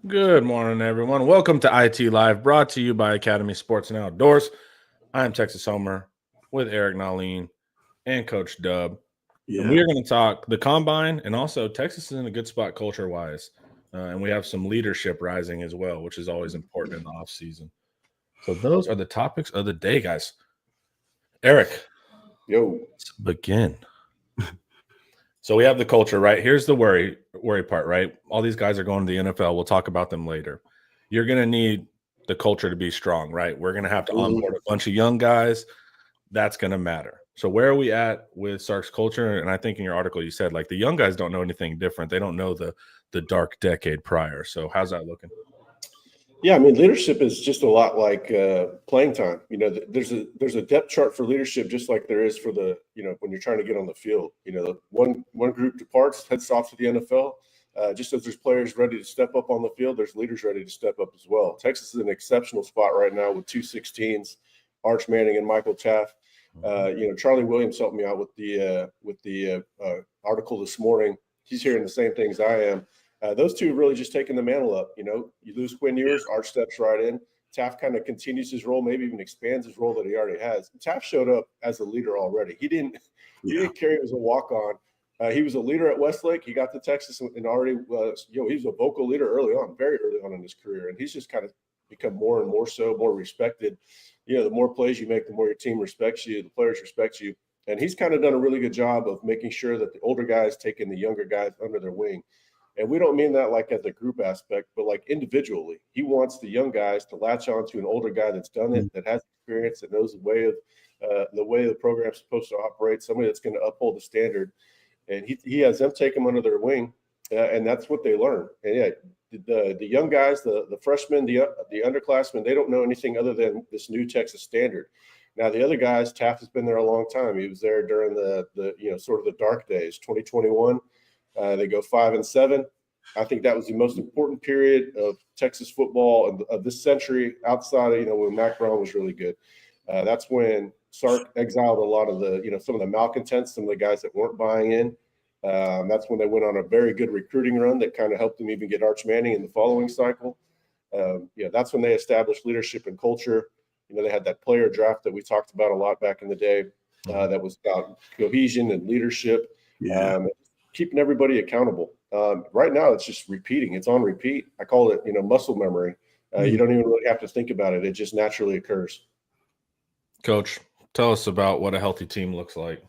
Good morning, everyone. Welcome to IT Live, brought to you by Academy Sports and Outdoors. I am Texas Homer with Eric Nalin and Coach Dub. And Yeah. we are going to talk the combine, and also Texas is in a good spot culture-wise. And we have some leadership rising as well, which is always important in the offseason. So those are the topics of the day, guys. Eric, Yo, let's begin. So we have the culture, right? Here's the worry part, right? All these guys are going to the NFL. We'll talk about them later. You're going to need the culture to be strong, right? We're going to have to onboard a bunch of young guys. That's going to matter. So where are we at with Sark's culture? And I think in your article you said like the young guys don't know anything different. They don't know the dark decade prior. So how's that looking? yeah, I mean, leadership is just a lot like playing time. There's a depth chart for leadership, just like there is for when you're trying to get on the field. The one group departs, heads off to the NFL. Just as there's players ready to step up on the field, there's leaders ready to step up as well. Texas is in an exceptional spot right now with 216s, Arch Manning and Michael Taft. Charlie Williams helped me out with the article this morning. He's hearing the same things I am. Those two have really just taken the mantle up. You lose Quinn Ewers, Arch steps right in. Taft kind of continues his role, maybe even expands his role that he already has. Taft showed up as a leader already. He didn't carry it as a walk-on. He was a leader at Westlake. He got to Texas and already he was a vocal leader early on, very early on in his career. And he's just kind of become more and more so, more respected. The more plays you make, the more your team respects you, the players respect you. And he's kind of done a really good job of making sure that the older guys taking the younger guys under their wing. And we don't mean that like as a group aspect, but like individually. He wants the young guys to latch on to an older guy that's done it, that has experience, that knows the way the program's supposed to operate, somebody that's going to uphold the standard. And he has them take them under their wing, and that's what they learn. And yeah, the young guys, the freshmen, the underclassmen, they don't know anything other than this new Texas standard. Now the other guys, Taft has been there a long time. He was there during the sort of the dark days, 2021. They go 5-7. I think that was the most important period of Texas football of this century, outside of when Mac Brown was really good. That's when Sark exiled a lot of some of the malcontents, some of the guys that weren't buying in. That's when they went on a very good recruiting run that kind of helped them even get Arch Manning in the following cycle. That's when they established leadership and culture. They had that player draft that we talked about a lot back in the day. That was about cohesion and leadership. Yeah. Keeping everybody accountable. Right now, it's just repeating. It's on repeat. I call it, muscle memory. You don't even really have to think about it. It just naturally occurs. Coach, tell us about what a healthy team looks like.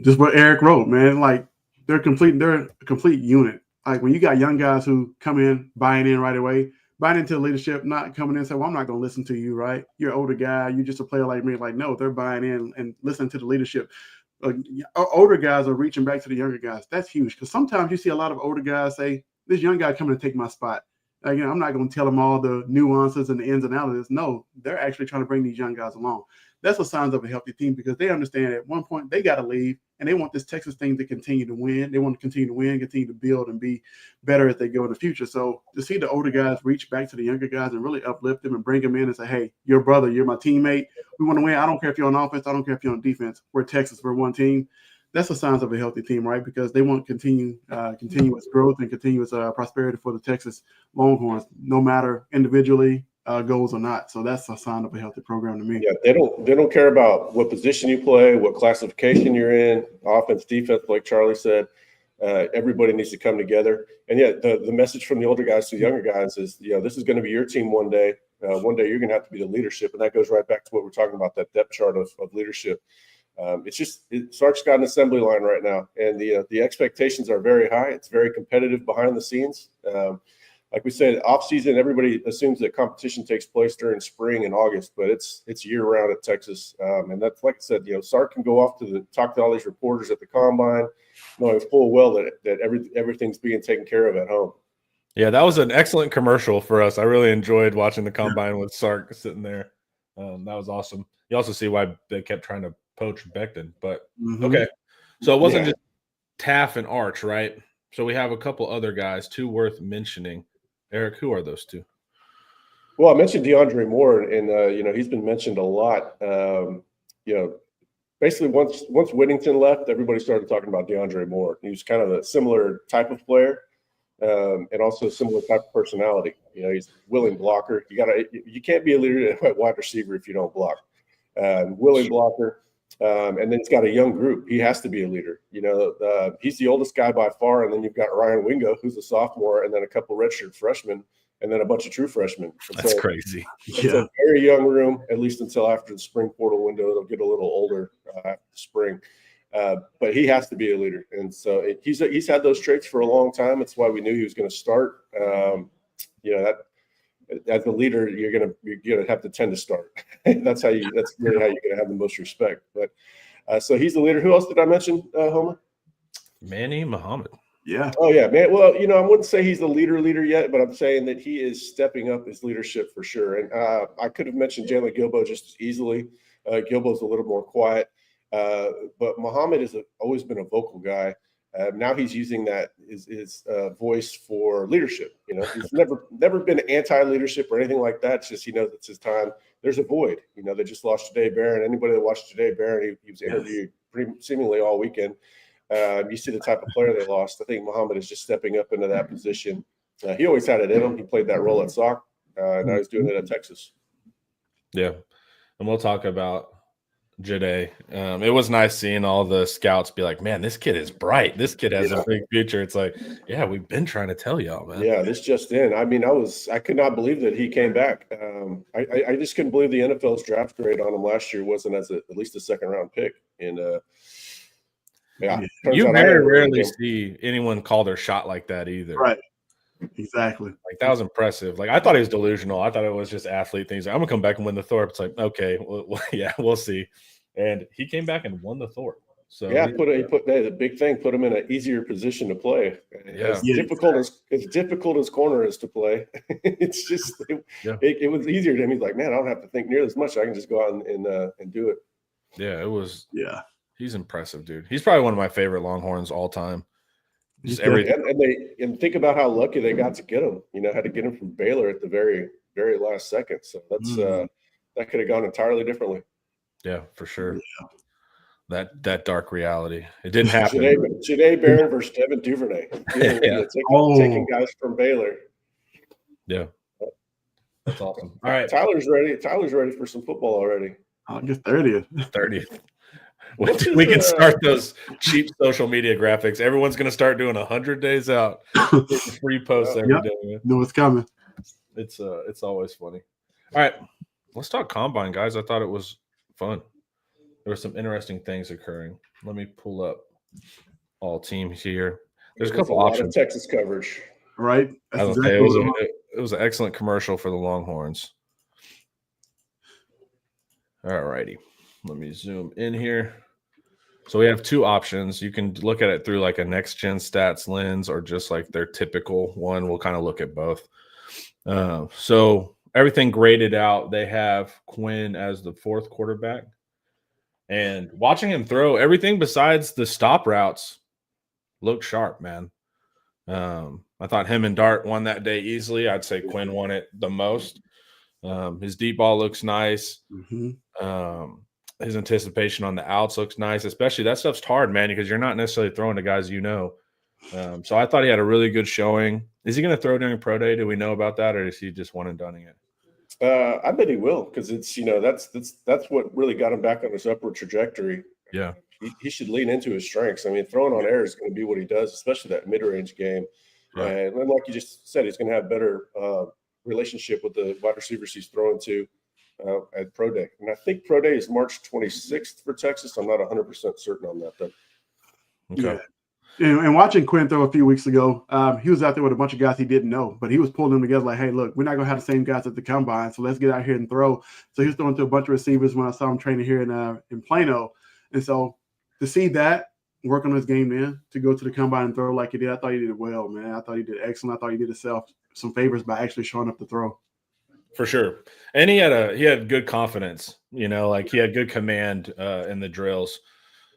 Just what Eric wrote, man. Like they're a complete unit. Like when you got young guys who come in, buying in right away, buying into leadership, not coming in and saying, well, I'm not going to listen to you, right? You're an older guy. You're just a player like me. Like, no, they're buying in and listening to the leadership. Older guys are reaching back to the younger guys. That's huge because sometimes you see a lot of older guys say, this young guy coming to take my spot. I'm not going to tell them all the nuances and the ins and outs of this. No, they're actually trying to bring these young guys along. That's the signs of a healthy team because they understand at one point they got to leave and they want this Texas thing to continue to win. They want to continue to win, continue to build and be better as they go in the future. So to see the older guys reach back to the younger guys and really uplift them and bring them in and say, hey, you're brother, you're my teammate. We want to win. I don't care if you're on offense. I don't care if you're on defense. We're Texas. We're one team. That's the signs of a healthy team, right? Because they want continuous growth and continuous prosperity for the Texas Longhorns, no matter individually goals or not. So that's a sign of a healthy program to me. Yeah, they don't care about what position you play, what classification you're in, offense, defense, like Charlie said. Everybody needs to come together. And yeah, the message from the older guys to the younger guys is, this is going to be your team one day. One day you're going to have to be the leadership, and that goes right back to what we're talking about, that depth chart of leadership. Sark's got an assembly line right now, and the expectations are very high. It's very competitive behind the scenes. Like we said, off season, everybody assumes that competition takes place during spring and August, but it's year round at Texas. And that's, like I said, Sark can go off to talk to all these reporters at the combine, knowing full well that everything's being taken care of at home. Yeah, that was an excellent commercial for us. I really enjoyed watching the combine with Sark sitting there. That was awesome. You also see why they kept trying to poach Becton, but okay. So it wasn't just Taft and Arch, right? So we have a couple other guys, two worth mentioning. Eric, who are those two? Well, I mentioned DeAndre Moore, and he's been mentioned a lot. Basically once Whittington left, everybody started talking about DeAndre Moore. He was kind of a similar type of player. and also similar type of personality. You know, he's a willing blocker. You can't be a leader at wide receiver if you don't block. Willing blocker. And then he's got a young group. He has to be a leader. You know, he's the oldest guy by far. And then you've got Ryan Wingo, who's a sophomore, and then a couple redshirt freshmen, and then a bunch of true freshmen. And That's crazy. It's a very young room, at least until after the spring portal window. It'll get a little older after the spring. But he has to be a leader. And so he's had those traits for a long time. It's why we knew he was going to start. You know, that as a leader, you're gonna have to tend to start. That's really how you're gonna have the most respect. But so he's the leader. Who else did I mention, Homer? Manny Muhammad. Yeah. Oh yeah, man. Well, you know, I wouldn't say he's the leader yet, but I'm saying that he is stepping up his leadership for sure. And I could have mentioned Jalen Gilbo just as easily. Gilbo's a little more quiet, but Muhammad has always been a vocal guy. Now he's using that his voice for leadership. You know, he's never been anti-leadership or anything like that. It's just he knows it's his time. There's a void. You know, they just lost Jahdae Barron. Anybody that watched Jahdae Barron, he was interviewed seemingly all weekend. You see the type of player they lost. I think Muhammad is just stepping up into that position. He always had it in him. He played that role at Sauk. Now he's doing it at Texas. Yeah, and we'll talk about Jahdae. It was nice seeing all the scouts be like, man, this kid is bright. This kid has a big future. It's like, yeah, we've been trying to tell y'all, man. Yeah, this just in. I mean, I could not believe that he came back. I just couldn't believe the NFL's draft grade on him last year wasn't as at least a second round pick. And you very rarely see anyone call their shot like that either. Right. Exactly. Like that was impressive. Like I thought he was delusional. I thought it was just athlete things. Like, I'm gonna come back and win the Thorpe. It's like, okay, well, yeah, we'll see. And he came back and won the Thorpe. So yeah, the big thing, put him in an easier position to play. Yeah. As difficult as corner is to play, it's just it was easier to him. He's like, man, I don't have to think near as much. I can just go out and do it. Yeah, it was. Yeah, he's impressive, dude. He's probably one of my favorite Longhorns all time. Just everything. And think about how lucky they got to get him. You know, had to get him from Baylor at the very, very last second. So that's that could have gone entirely differently. Yeah, for sure. Yeah. That dark reality. It didn't happen. Jahdae Barron versus Devin Duvernay. Taking guys from Baylor. Yeah. That's awesome. All right. Tyler's ready for some football already. August 30th. 30th. We can start those cheap social media graphics. Everyone's going to start doing 100 days out. Free posts every day. Man. Know what's coming. It's always funny. All right, let's talk combine, guys. I thought it was fun. There were some interesting things occurring. Let me pull up all teams here. There's a couple options. Lot of Texas coverage, right? It was an excellent commercial for the Longhorns. All righty. Let me zoom in here. So we have two options. You can look at it through like a next-gen stats lens or just like their typical one. We'll kind of look at both. So everything graded out. They have Quinn as the fourth quarterback. And watching him throw, everything besides the stop routes looked sharp, man. I thought him and Dart won that day easily. I'd say Quinn won it the most. His deep ball looks nice. Mm-hmm. His anticipation on the outs looks nice, especially that stuff's hard, man, because you're not necessarily throwing to guys you know. So I thought he had a really good showing. Is he going to throw during pro day? Do we know about that, or is he just one and doneing it? I bet he will, because it's that's what really got him back on his upward trajectory. Yeah, he should lean into his strengths. I mean, throwing on air is going to be what he does, especially that mid-range game. Right. And like you just said, he's going to have better relationship with the wide receivers he's throwing to. At Pro Day. And I think Pro Day is March 26th for Texas. I'm not 100% certain on that, though. Okay. Yeah. And watching Quinn throw a few weeks ago, he was out there with a bunch of guys he didn't know, but he was pulling them together like, hey, look, we're not going to have the same guys at the combine, so let's get out here and throw. So he was throwing to a bunch of receivers when I saw him training here in Plano. And so to see that, work on his game, man, to go to the combine and throw like he did, I thought he did well, man. I thought he did excellent. I thought he did himself some favors by actually showing up to throw. For sure. And he had good confidence, you know, like he had good command in the drills,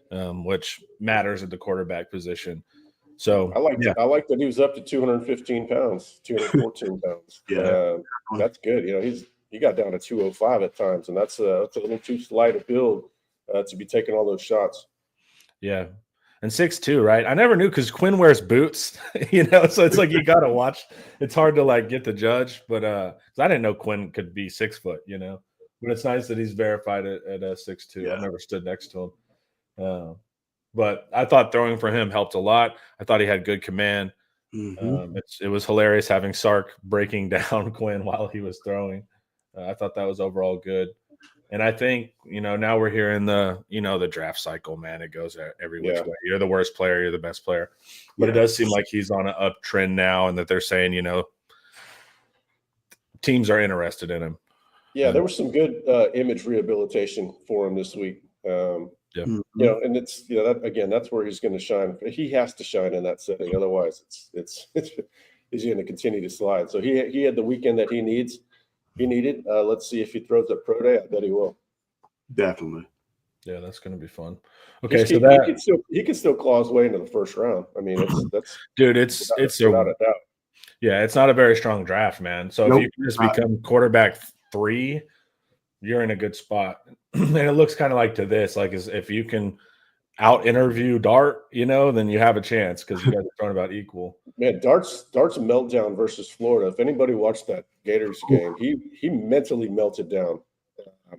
which matters at the quarterback position. So I like that he was up to 215 pounds, 214 pounds. Yeah. That's good. You know, he got down to 205 at times, and that's a little too slight a build to be taking all those shots. Yeah. And 6'2", right? I never knew because Quinn wears boots, so it's like you got to watch. It's hard to like get the judge, but 'cause I didn't know Quinn could be 6 foot, But it's nice that he's verified at 6'2". Yeah. I've never stood next to him. But I thought throwing for him helped a lot. I thought he had good command. It was hilarious having Sark breaking down Quinn while he was throwing. I thought that was overall good. And I think, now we're here in the draft cycle, man. It goes every which way. You're the worst player, you're the best player. But it does seem like he's on an uptrend now, and that they're saying, teams are interested in him. Yeah, there was some good image rehabilitation for him this week. And it's that's where he's going to shine. He has to shine in that setting, otherwise it's he's going to continue to slide. So he had the weekend that he needed. Let's see if he throws at pro day. I bet he will. Definitely. Yeah, that's going to be fun. Okay, he can still claw his way into the first round. I mean, it's without a doubt. Yeah, it's not a very strong draft, man. So if you can just become quarterback 3, you're in a good spot. And it looks kind of like to this, like if you can out-interview Dart, then you have a chance because you guys are throwing about equal. Man, Dart's meltdown versus Florida. If anybody watched that Gators game, he mentally melted down.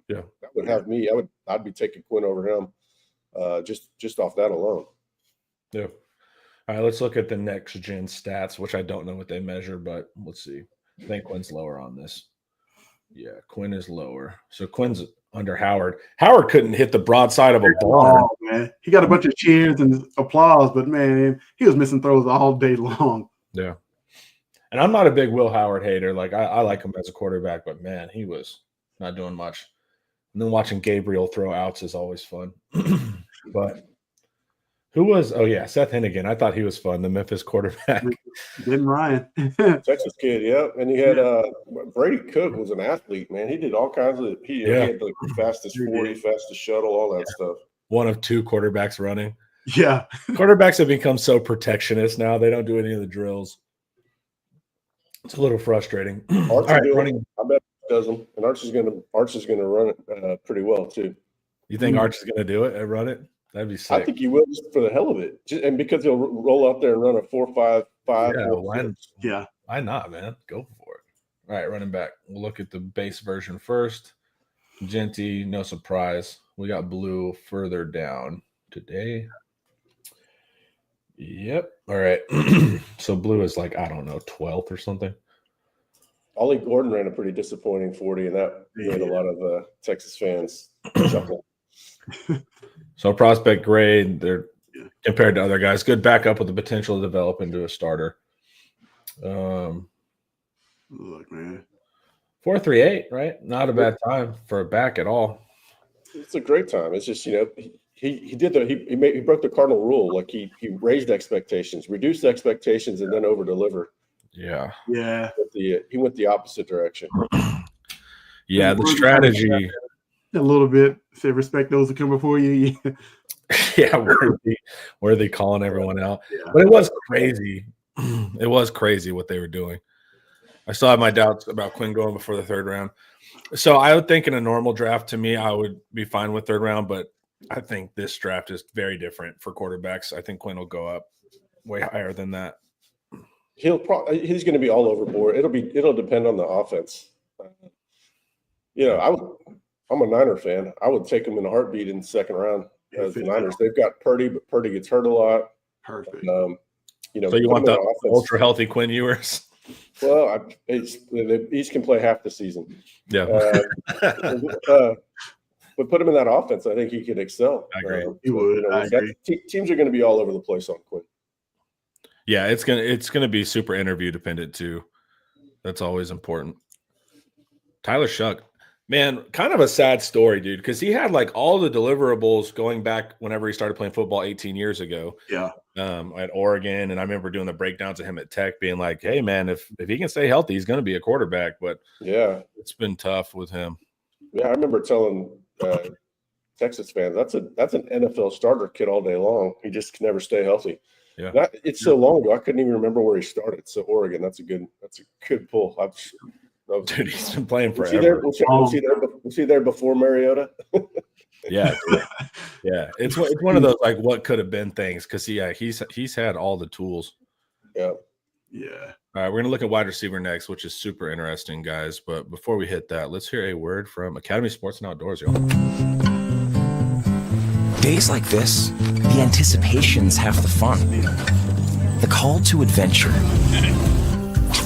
Yeah, that would have me. I'd be taking Quinn over him, just off that alone. Yeah. All right, let's look at the next gen stats, which I don't know what they measure, but let's see. I think Quinn's lower on this. Yeah, Quinn is lower. So Quinn's under Howard. Howard couldn't hit the broadside of a barn. Man. He got a bunch of cheers and applause, but man, he was missing throws all day long. Yeah. And I'm not a big Will Howard hater. Like I like him as a quarterback, but man, he was not doing much. And then watching Gabriel throw outs is always fun. But who was? Oh yeah, Seth Hennigan. I thought he was fun. The Memphis quarterback. Ben Ryan, Texas kid, yeah. And he had Brady Cook was an athlete, man. He did all kinds of. He had the fastest 40, fastest shuttle, all that stuff. One of 2 quarterbacks running. Yeah, quarterbacks have become so protectionist now. They don't do any of the drills. It's a little frustrating. All right, running. I bet he does them, and Arch is gonna run it pretty well too. You think Arch is gonna do it and run it? That'd be sick. I think he will just for the hell of it, and because he'll roll out there and run a 4.55. Yeah, why not, man? Go for it. All right, running back. We'll look at the base version first. Genty, no surprise. We got Blue further down today. Yep. All right. So Blue is like, I don't know, 12th or something. Ollie Gordon ran a pretty disappointing 40, and that made a lot of Texas fans chuckle. So prospect grade, they're compared to other guys, good backup with the potential to develop into a starter. Look, man, 4.38, right? Not a bad time for a back at all. It's a great time. It's just he broke the cardinal rule. Like he raised expectations, reduced expectations, and then over deliver. Yeah. He went the opposite direction. Yeah, the strategy. A little bit. Say respect those who come before you. Yeah, worthy calling everyone out. Yeah. But it was crazy. It was crazy what they were doing. I still have my doubts about Quinn going before the 3rd round. So I would think in a normal draft, to me, I would be fine with 3rd round, but I think this draft is very different for quarterbacks. I think Quinn will go up way higher than that. He's going to be all over board. It'll depend on the offense. I'm a Niner fan. I would take him in a heartbeat in the 2nd round as the Niners. They've got Purdy, but Purdy gets hurt a lot. Perfect. So you want the ultra healthy Quinn Ewers? Well, he can play half the season. Yeah. But put him in that offense, I think he could excel. I agree. He would. I agree. Teams are going to be all over the place on Quinn. Yeah, it's gonna be super interview dependent too. That's always important. Tyler Shuck, man, kind of a sad story, dude, because he had like all the deliverables going back whenever he started playing football 18 years ago. Yeah. At Oregon, and I remember doing the breakdowns of him at Tech, being like, "Hey, man, if he can stay healthy, he's going to be a quarterback." But yeah, it's been tough with him. Yeah, I remember telling Texas fans that's an NFL starter kid all day long. He just can never stay healthy. Yeah, it's so long ago I couldn't even remember where he started. So Oregon, that's a good pull. Dude, he's been playing forever. Was he there before Mariota? Yeah. Yeah, it's one of those like what could have been things because he's had all the tools. Yeah. Yeah. All right, we're gonna look at wide receiver next, which is super interesting, guys. But before we hit that, let's hear a word from Academy Sports and Outdoors, y'all. Days like this, the anticipation's half the fun. The call to adventure.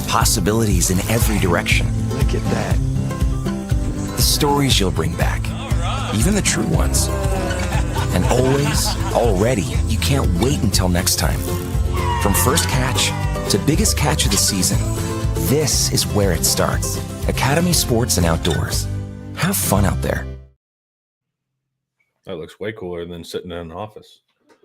Possibilities in every direction. Look at that. The stories you'll bring back, even the true ones. And already, you can't wait until next time. From first catch to biggest catch of the season, this is where it starts. Academy Sports and Outdoors. Have fun out there. That looks way cooler than sitting in an office.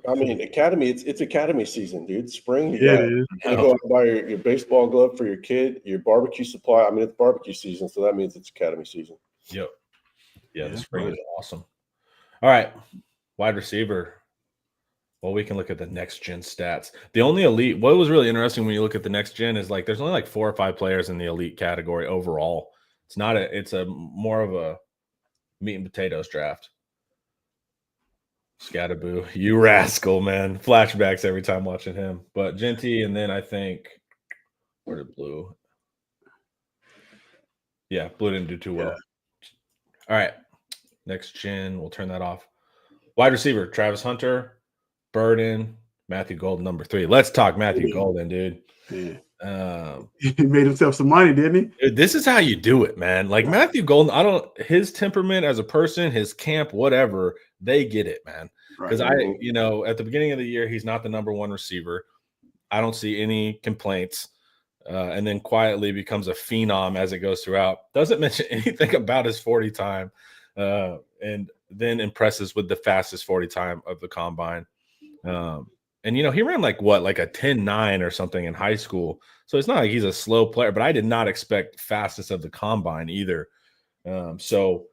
I mean, Academy, it's Academy season, dude. Spring, Yeah, it is. you go out and buy your baseball glove for your kid, your barbecue supply. I mean, it's barbecue season, so that means it's Academy season. Yep. Yeah, the Yeah, spring right. is awesome. All right, wide receiver. Well, we can look at the next gen stats. The only elite, what was really interesting when you look at the next gen is like there's only like 4 or 5 players in the elite category overall. It's a more of a meat and potatoes draft. Scatterboo, you rascal, man. Flashbacks every time watching him. But Genty, and then I think where did Blue? Yeah, Blue didn't do too well. All right. Next gen, we'll turn that off. Wide receiver, Travis Hunter, Burden, Matthew Golden, number 3. Let's talk Matthew Golden, dude. Yeah. He made himself some money, didn't he? Dude, this is how you do it, man. Like Matthew Golden, his temperament as a person, his camp, whatever, they get it, man. Because at the beginning of the year, he's not the number 1 receiver. I don't see any complaints. And then quietly becomes a phenom as it goes throughout. Doesn't mention anything about his 40 time. And then impresses with the fastest 40 time of the combine. And he ran like a 10.9 or something in high school. So it's not like he's a slow player, but I did not expect fastest of the combine either. So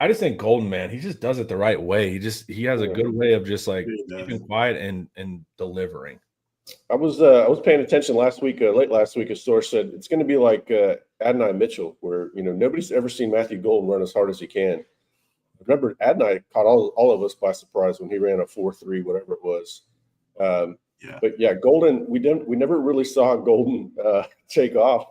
I just think Golden, man, he just does it the right way. He has a good way of just like keeping quiet and delivering. I was paying attention last week, late last week. A source said it's going to be like Adonai Mitchell, where nobody's ever seen Matthew Golden run as hard as he can. Remember, Adonai caught all of us by surprise when he ran a 4.3, whatever it was. But yeah, Golden, we never really saw Golden take off.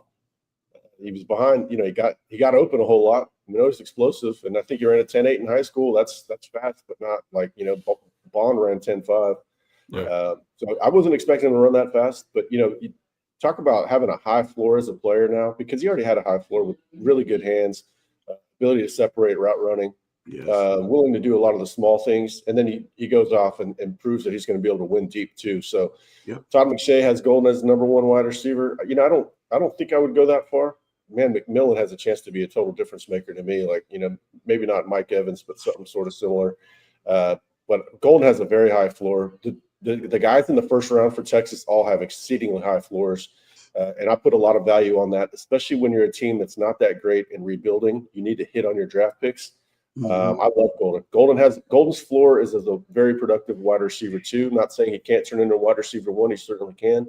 He was behind. He got open a whole lot. He was explosive, and I think he ran a 10.8 in high school. That's fast, but not like Bond ran 10.5. Yeah. So I wasn't expecting him to run that fast. But you talk about having a high floor as a player now, because he already had a high floor with really good hands, ability to separate route running. Yes. Willing to do a lot of the small things, and then he goes off and proves that he's going to be able to win deep too. So, Todd McShay has Golden as the number 1 wide receiver. I don't think I would go that far. Man, McMillan has a chance to be a total difference maker to me. Like maybe not Mike Evans, but something sort of similar. But Golden has a very high floor. The guys in the first round for Texas all have exceedingly high floors, and I put a lot of value on that, especially when you're a team that's not that great in rebuilding. You need to hit on your draft picks. I love Golden. Golden's floor is as a very productive wide receiver too. Not saying he can't turn into a wide receiver 1. He certainly can.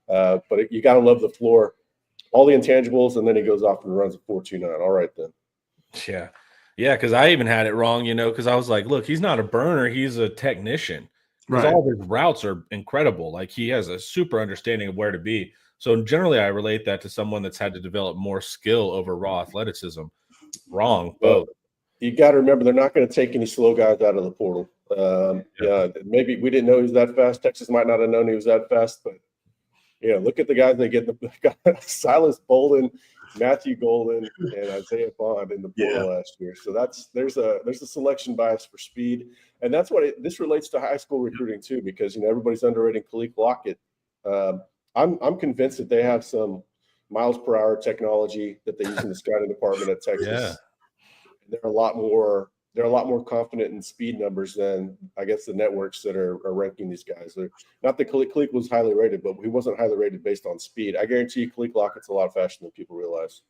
But you got to love the floor, all the intangibles, and then he goes off and runs a 4.29. All right, then. Yeah. Yeah, because I even had it wrong, because I was like, look, he's not a burner. He's a technician. Because all of his routes are incredible. Like he has a super understanding of where to be. So generally I relate that to someone that's had to develop more skill over raw athleticism. Wrong, both. You got to remember, they're not going to take any slow guys out of the portal. Maybe we didn't know he was that fast. Texas might not have known he was that fast, but look at the guys they get. Silas Bolden, Matthew Golden, and Isaiah Bond in the portal last year. So there's a selection bias for speed, and that's what this relates to high school recruiting too, because everybody's underrating Khalil Lockett. I'm convinced that they have some miles per hour technology that they use in the scouting department at Texas. Yeah. They're a lot more confident in speed numbers than I guess the networks that are ranking these guys. Not that Khalil was highly rated, but he wasn't highly rated based on speed. I guarantee you Khalil Lockett's a lot faster than people realize.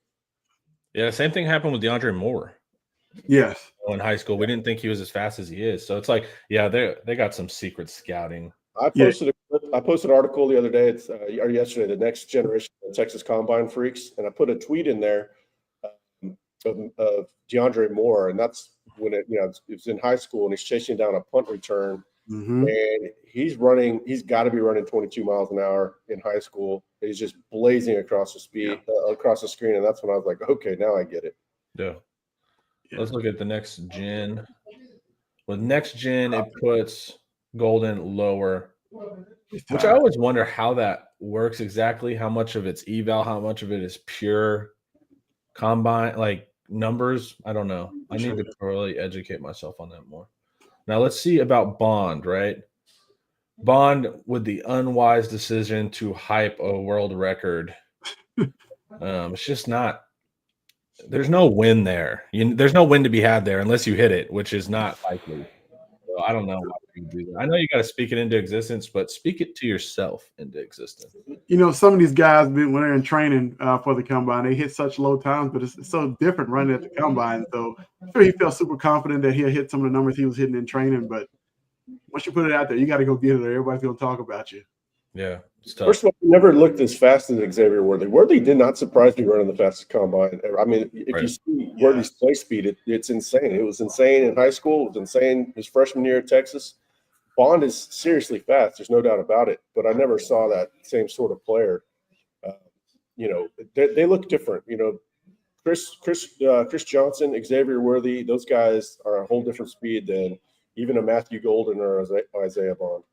Yeah, the same thing happened with DeAndre Moore. Yes. In high school, we didn't think he was as fast as he is. So it's like, they got some secret scouting. I posted an article the other day. It's yesterday. The next generation of Texas Combine freaks, and I put a tweet in there. of DeAndre Moore, and that's when it was in high school, and he's chasing down a punt return, and he's got to be running 22 miles an hour in high school. He's just blazing across the screen, and that's when I was like, okay, now I get it. Yeah. Let's look at the next gen. With next gen, it puts Golden lower, which I always wonder how that works exactly. How much of it's eval, how much of it is pure combine, like numbers. I don't know. I need to really educate myself on that more. Now let's see about Bond, right? Bond with the unwise decision to hype a world record. It's just not. There's no win there. There's no win to be had there unless you hit it, which is not likely. So I don't know why you do that. I know you got to speak it into existence, but speak it to yourself into existence. Some of these guys, when they're in training for the combine, they hit such low times, but it's so different running at the combine. So I'm sure he felt super confident that he'll hit some of the numbers he was hitting in training. But once you put it out there, you got to go get it, or everybody's going to talk about you. Yeah. First of all, he never looked as fast as Xavier Worthy. Worthy did not surprise me running the fastest combine. I mean, if you see Worthy's play speed, it's insane. It was insane in high school. It was insane his freshman year at Texas. Bond is seriously fast. There's no doubt about it. But I never saw that same sort of player. They look different. Chris Johnson, Xavier Worthy, those guys are a whole different speed than even a Matthew Golden or Isaiah Bond.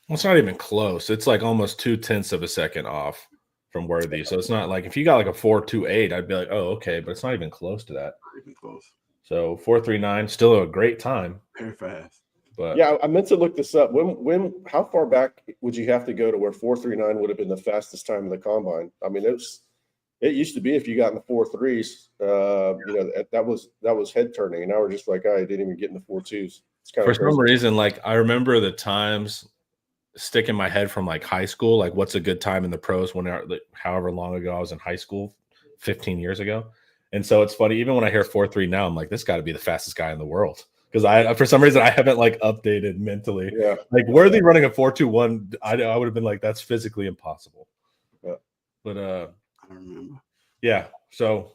Well, it's not even close. It's like almost 0.2 of a second off from Worthy. So it's not like if you got like a 4.28, I'd be like, oh, okay, but it's not even close to that. Not even close. So 4.39, still a great time. Very fast. But yeah, I meant to look this up. How far back would you have to go to where 4.39 would have been the fastest time in the combine? I mean, it used to be if you got in the 4.3s, that was head turning, and now we're just like, I didn't even get in the 4.2s. It's kind of for some reason, like I remember the times stick in my head from like high school, like what's a good time in the pros however long ago I was in high school, 15 years ago. And so it's funny, even when I hear 4.3 now, I'm like, this got to be the fastest guy in the world. Because for some reason I haven't like updated mentally. Yeah. Like Worthy running a 4.21, I would have been like, that's physically impossible. Yeah. But I don't remember. Yeah. So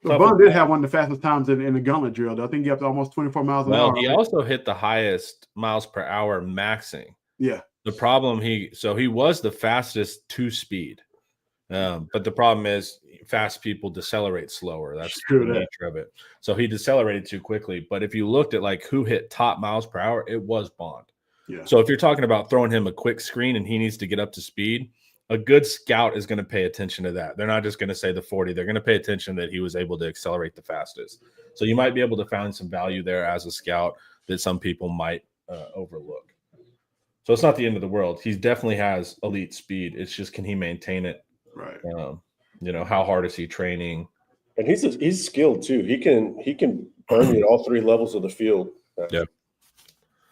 Bond did have one of the fastest times in the gauntlet drill, though. I think he up to almost 24 miles an hour. Well, he also hit the highest miles per hour maxing. Yeah. The problem he was the fastest 2-speed. But the problem is fast people decelerate slower. That's the nature of it. So he decelerated too quickly. But if you looked at like who hit top miles per hour, it was Bond. Yeah. So if you're talking about throwing him a quick screen and he needs to get up to speed, a good scout is going to pay attention to that. They're not just going to say the 40. They're going to pay attention that he was able to accelerate the fastest. So you might be able to find some value there as a scout that some people might overlook. So it's not the end of the world. He definitely has elite speed. It's just, can he maintain it? Right. How hard is he training? And he's skilled too. He can burn you at all three levels of the field. Yeah.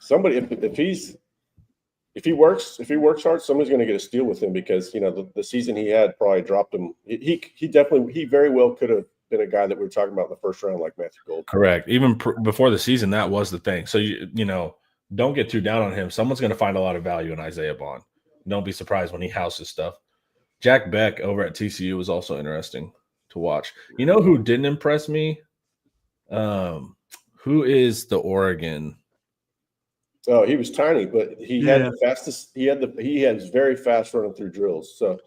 Somebody, if he works hard, somebody's going to get a steal with him because the season he had probably dropped him. He very well could have been a guy that we were talking about in the first round, like Matthew Gold. Correct. Even before the season, that was the thing. So don't get too down on him. Someone's going to find a lot of value in Isaiah Bond. Don't be surprised when he houses stuff. Jack Beck over at TCU was also interesting to watch. You know who didn't impress me? Who is the Oregon? Oh, he was tiny, but he had the fastest. He had very fast running through drills. So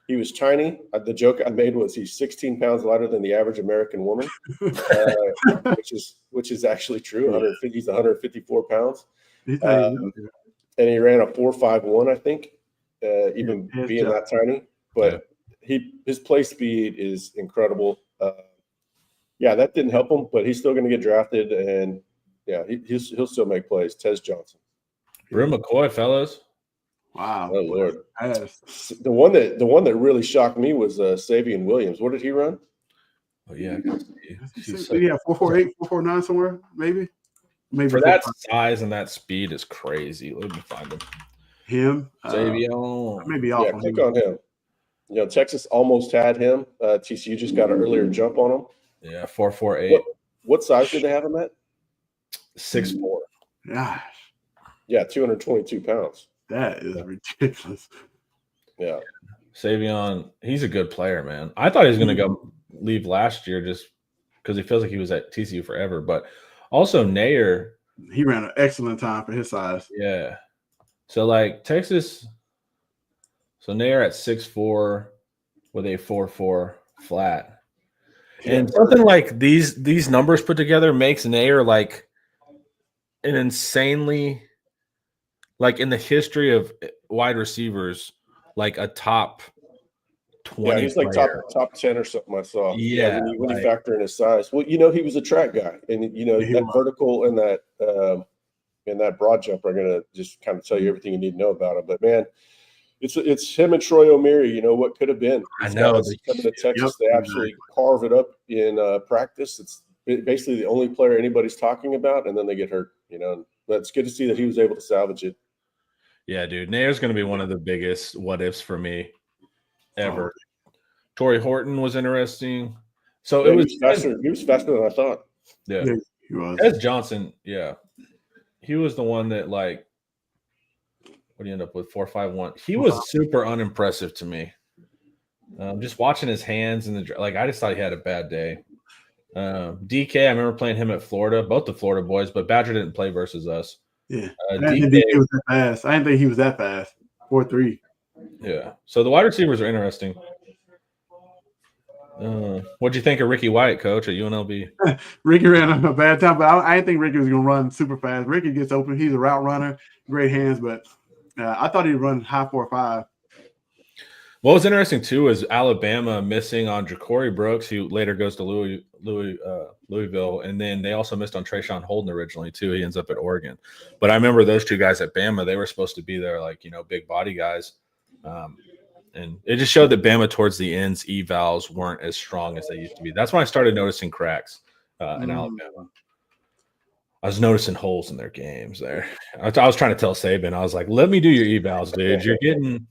he was tiny. The joke I made was he's 16 pounds lighter than the average American woman, which is actually true. He's 154 pounds, and he ran a 4.51, I think, even being that tiny. But his play speed is incredible. That didn't help him, but he's still going to get drafted, and he'll still make plays. Tez Johnson, Brew McCoy, fellas. Wow. Oh Lord. The one that really shocked me was Savion Williams. What did he run? Oh yeah. 4.48, 4.49 somewhere, maybe. For that size and that speed is crazy. Let me find him. Savion. Maybe off. Yeah, click on him. Texas almost had him. TCU just got an earlier jump on him. Yeah, 4.48. What size did they have him at? 6'4". Gosh. Yeah, 222 pounds. That is ridiculous. Yeah. Savion, he's a good player, man. I thought he was going to go leave last year just because he feels like he was at TCU forever. But also Nair, He ran an excellent time for his size. yeah. So like Texas, so Nair at 6'4" with a 4.4 flat. And something like these numbers put together makes Nair like an insanely, like in the history of wide receivers, like a top 20 Yeah, he's like player. top 10 or something I saw. Yeah, when you like- factor in his size. Well, you know, he was a track guy, and you know Yeah, he that was. vertical and that broad jump are gonna just kind of tell you everything you need to know about him. But man, it's him and Troy O'Meara. You know what could have been. I These know, guys coming to Texas, they absolutely carve it up in practice. It's basically the only player anybody's talking about, and then they get hurt. You know, but it's good to see that he was able to salvage it. Yeah, dude. Nair's going to be one of the biggest what ifs for me ever. Torrey Horton was interesting. So Yeah, it was faster. He was faster than I thought. Yeah. He was. Ed Johnson, yeah. He was the one that like what do you end up with? 4.51. He was super unimpressive to me. Just watching his hands and like I just thought he had a bad day. DK, I remember playing him at Florida, both the Florida boys, but Badger didn't play versus us. Yeah. I DK, didn't think he was that fast. I didn't think he was that fast. 4.3. Yeah. So the wide receivers are interesting. What'd you think of Ricky White, coach, at UNLV? Ricky ran a bad time, but I didn't think Ricky was going to run super fast. Ricky gets open. He's a route runner, great hands, but I thought he'd run high 4.5. What was interesting too is Alabama missing on Ja'Cory Brooks, who later goes to Louisville, and then they also missed on Trayshawn Holden originally too. He ends up at Oregon, but I remember those two guys at Bama. They were supposed to be there, like big body guys, and it just showed that Bama towards the ends evals weren't as strong as they used to be. That's when I started noticing cracks in Alabama. I was noticing holes in their games there. I was trying to tell Saban, I was like, "Let me do your evals, dude. You're getting."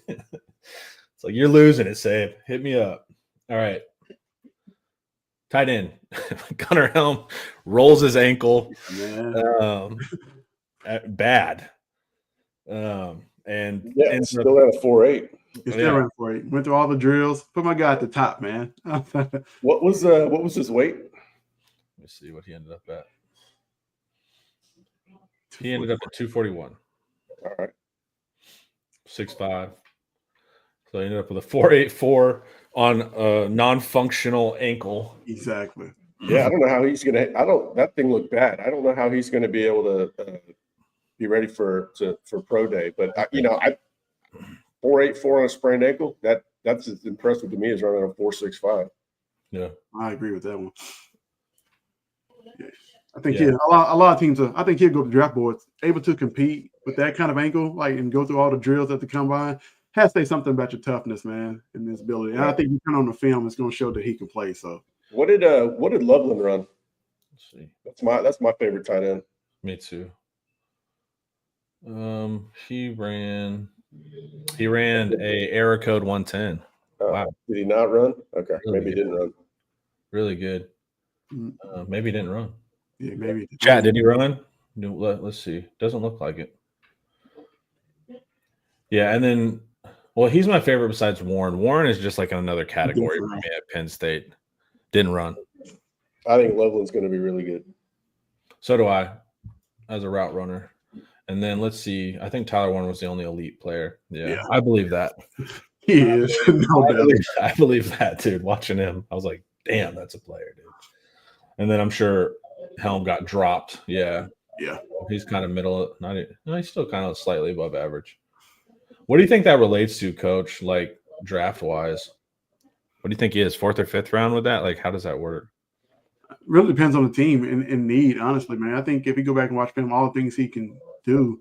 It's like you're losing it, Sabe. Hit me up. All right. Tight end. Gunnar Helm rolls his ankle. Bad. And still at a 4.8. He still ran 4.8. Went through all the drills. Put my guy at the top, man. What was his weight? Let me see what he ended up at. He ended up at 241. All right. 6'5". So he ended up with a 4.84 on a non-functional ankle. Exactly. Yeah, I don't know how he's gonna. That thing looked bad. I don't know how he's going to be able to be ready for pro day. But 4.84 on a sprained ankle. That's as impressive to me as running a 4.65. Yeah, I agree with that one. Yeah. I think a lot of teams. I think he'll go to draft boards, able to compete with that kind of ankle, like and go through all the drills at the combine. Has to say something about your toughness, man, and this ability. And I think you turn on the film, it's going to show that he can play. So, what did Loveland run? Let's see. That's my favorite tight end. Me too. He ran a error code 110. Wow. Did he not run? Okay, Really maybe he good. didn't run. Really good. Maybe he didn't run. Yeah, maybe. Chat, did he run? No, let's see. Doesn't look like it. Yeah, and then, well, he's my favorite besides Warren. Warren is just like in another category for me at Penn State. Didn't run. I think Loveland's going to be really good. So do I, as a route runner. And then let's see. I think Tyler Warren was the only elite player. Yeah. I believe that. He is. No doubt. I believe that, dude. Watching him, I was like, damn, that's a player, dude. And then I'm sure Helm got dropped. Yeah. Yeah. He's kind of middle. He's still kind of slightly above average. What do you think that relates to, Coach? Like draft wise, what do you think he is? 4th or 5th round with that? Like, how does that work? Really depends on the team and need. Honestly, man, I think if you go back and watch him, all the things he can do,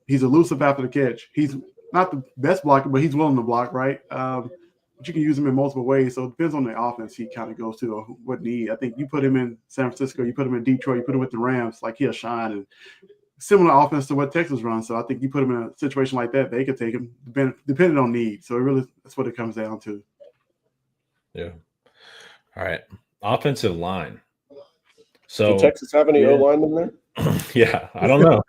he's elusive after the catch. He's not the best blocker, but he's willing to block, right? But you can use him in multiple ways. So it depends on the offense he kind of goes to or what need. I think you put him in San Francisco, you put him in Detroit, you put him with the Rams, like he'll shine. And similar offense to what Texas runs. So I think you put him in a situation like that, they could take him depending on need. So it really, that's what it comes down to. Yeah. All right. Offensive line. So Did Texas have any O-linemen there? Yeah, I don't know.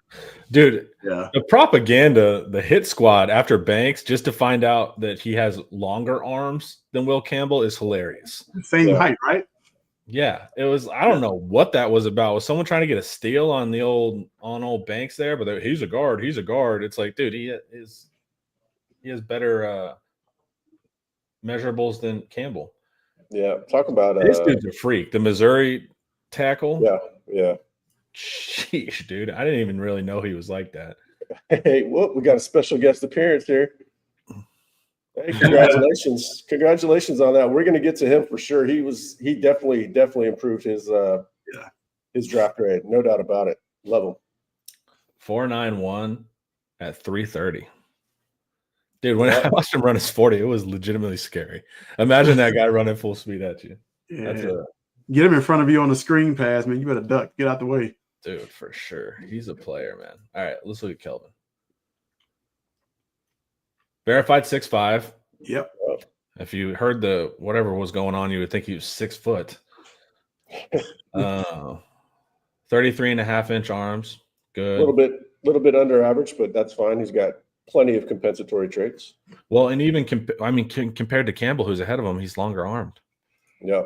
Dude, the propaganda, the hit squad after Banks, just to find out that he has longer arms than Will Campbell is hilarious. Same height, right? Yeah, it was. I don't know what that was about. Was someone trying to get a steal on old Banks there? But he's a guard. He's a guard. It's like, dude, he has better measurables than Campbell. Yeah, talk about This dude's a freak. The Missouri tackle. Yeah. Sheesh, dude. I didn't even really know he was like that. Hey, whoop, we got a special guest appearance here. Hey, congratulations. Congratulations on that. We're going to get to him for sure. He definitely improved his draft grade. No doubt about it. Love him. 4.91 at 3:30. Dude, when I watched him run his 40, it was legitimately scary. Imagine that guy running full speed at you. Yeah. Get him in front of you on the screen pass, man. You better duck. Get out the way. Dude, for sure. He's a player, man. All right, let's look at Kelvin. Verified 6'5". Yep. If you heard the whatever was going on, you would think he was 6 foot. 33.5-inch arms. Good. A little bit under average, but that's fine. He's got plenty of compensatory traits. Well, and even compared to Campbell, who's ahead of him, he's longer armed. Yeah.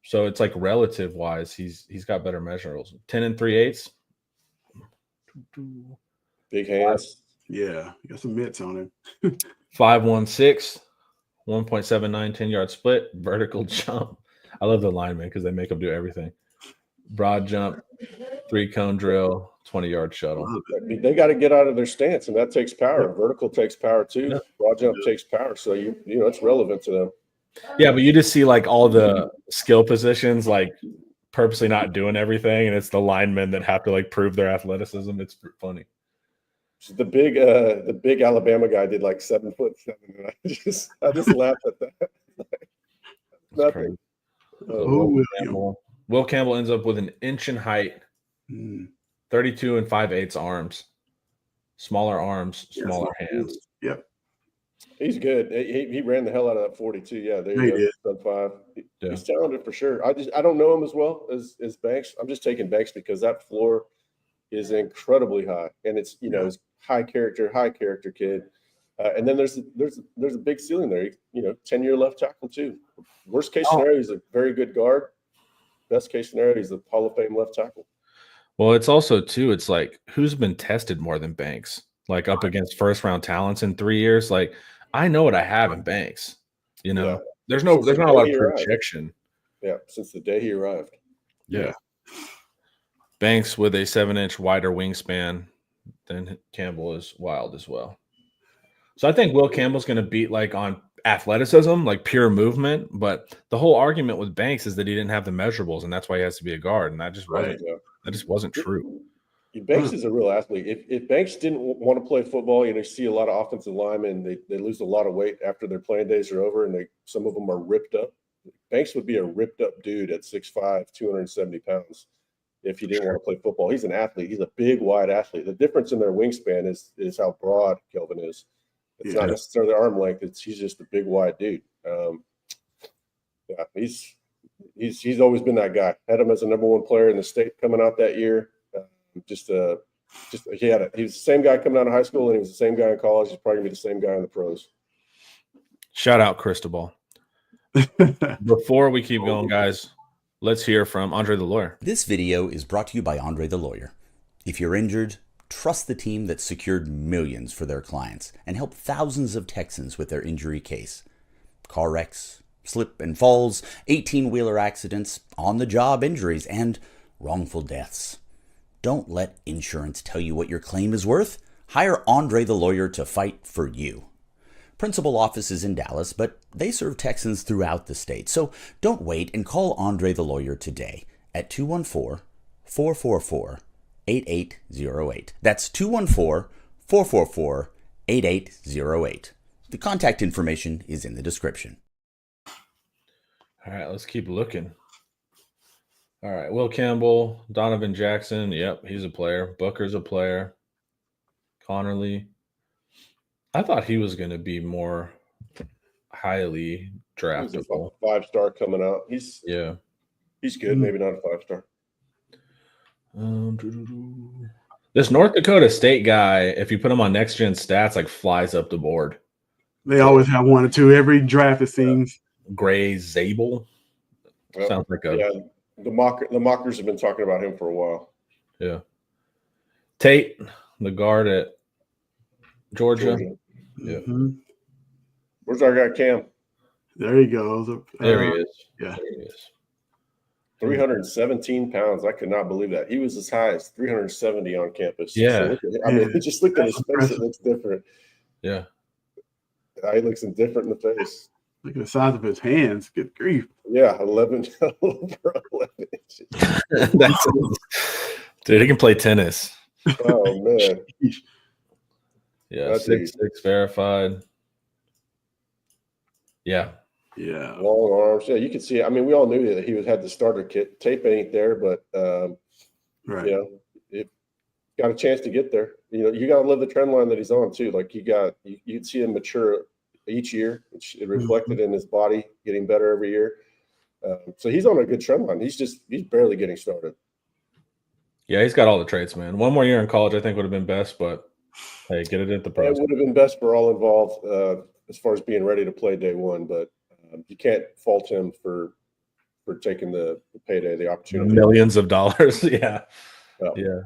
So it's like relative wise, he's got better measurables. 10 3/8. Big hands. Yeah, you got some mitts on him. 5'16", 1.79, 10-yard split, vertical jump. I love the linemen because they make them do everything. Broad jump, 3-cone drill, 20-yard shuttle. They got to get out of their stance, and that takes power. Vertical takes power too. Yeah. Broad jump takes power, so you know it's relevant to them. Yeah, but you just see like all the skill positions like purposely not doing everything, and it's the linemen that have to like prove their athleticism. It's funny. So the big Alabama guy did like 7'7", and I just laughed at that. Nothing. Will Campbell ends up with an inch in height, 32 5/8 arms, smaller arms, smaller hands. Yep. He's good. He ran the hell out of that 42. Yeah, there you go. Sub 5. He's talented for sure. I don't know him as well as Banks. I'm just taking Banks because that floor is incredibly high, and it's it's high character kid. And then there's a big ceiling there. 10-year left tackle too. Worst case scenario, he's a very good guard. Best case scenario, he's a Hall of Fame left tackle. Well, it's also too. It's like who's been tested more than Banks? Like up against first round talents in 3 years. Like I know what I have in Banks. There's not a lot of projection. Yeah, since the day he arrived. Yeah. Banks with a 7-inch wider wingspan than Campbell is wild as well. So I think Will Campbell's going to beat like on athleticism, like pure movement. But the whole argument with Banks is that he didn't have the measurables, and that's why he has to be a guard. And that just wasn't true. Banks is a real athlete. If Banks didn't want to play football, you see a lot of offensive linemen, they lose a lot of weight after their playing days are over, and some of them are ripped up. Banks would be a ripped up dude at 6'5", 270 pounds if he didn't want to play football. He's an athlete. He's a big, wide athlete. The difference in their wingspan is how broad Kelvin is. It's not necessarily arm length. He's just a big, wide dude. He's always been that guy. Had him as a #1 player in the state coming out that year. He was the same guy coming out of high school, and he was the same guy in college. He's probably gonna be the same guy in the pros. Shout out Cristobal. Before we keep going, guys, let's hear from Andre the Lawyer. This video is brought to you by Andre the Lawyer. If you're injured, trust the team that secured millions for their clients and helped thousands of Texans with their injury case. Car wrecks, slip and falls, 18-wheeler accidents, on-the-job injuries, and wrongful deaths. Don't let insurance tell you what your claim is worth. Hire Andre the Lawyer to fight for you. Principal office is in Dallas, but they serve Texans throughout the state. So don't wait and call Andre the Lawyer today at 214-444-8808. That's 214-444-8808. The contact information is in the description. All right, let's keep looking. All right, Will Campbell, Donovan Jackson. Yep, he's a player. Booker's a player. Connerly. I thought he was going to be more highly draftable. He's a 5-star coming out. He's good. Maybe not a 5-star. This North Dakota State guy, if you put him on Next Gen Stats, like flies up the board. They always have one or two every draft. It seems. Gray Zabel. Sounds like a yeah. The mockers have been talking about him for a while. yeah. Tate, the guard at Georgia. Yeah. Mhm. Where's our guy Cam? There he goes. There he is. Yeah. There he is. 317 pounds. I could not believe that. He was as high as 370 on campus. Yeah. So look at, I mean, just look at his face. impressive. It looks different. Yeah. He looks different in the face. Look at the size of his hands. Good grief. Yeah, 11 over 11 inches. That's dude, he can play tennis. Oh, man. Yeah, That's 6'6" verified. Yeah. Yeah. Long arms. Yeah, you can see it. I mean, we all knew that he had the starter kit. Tape ain't there, but, Right. you know, it got a chance to get there. You know, you got to live the trend line that he's on, too. Like, you'd see him mature each year, which it reflected in his body getting better every year. So he's on a good trend line. He's barely getting started. Yeah, he's got all the traits, man. One more year in college, I think, would have been best, but hey, get it at the It pros. would have been best for all involved as far as being ready to play day one, but you can't fault him for taking the payday, the opportunity. Millions of dollars. Yeah. Yeah.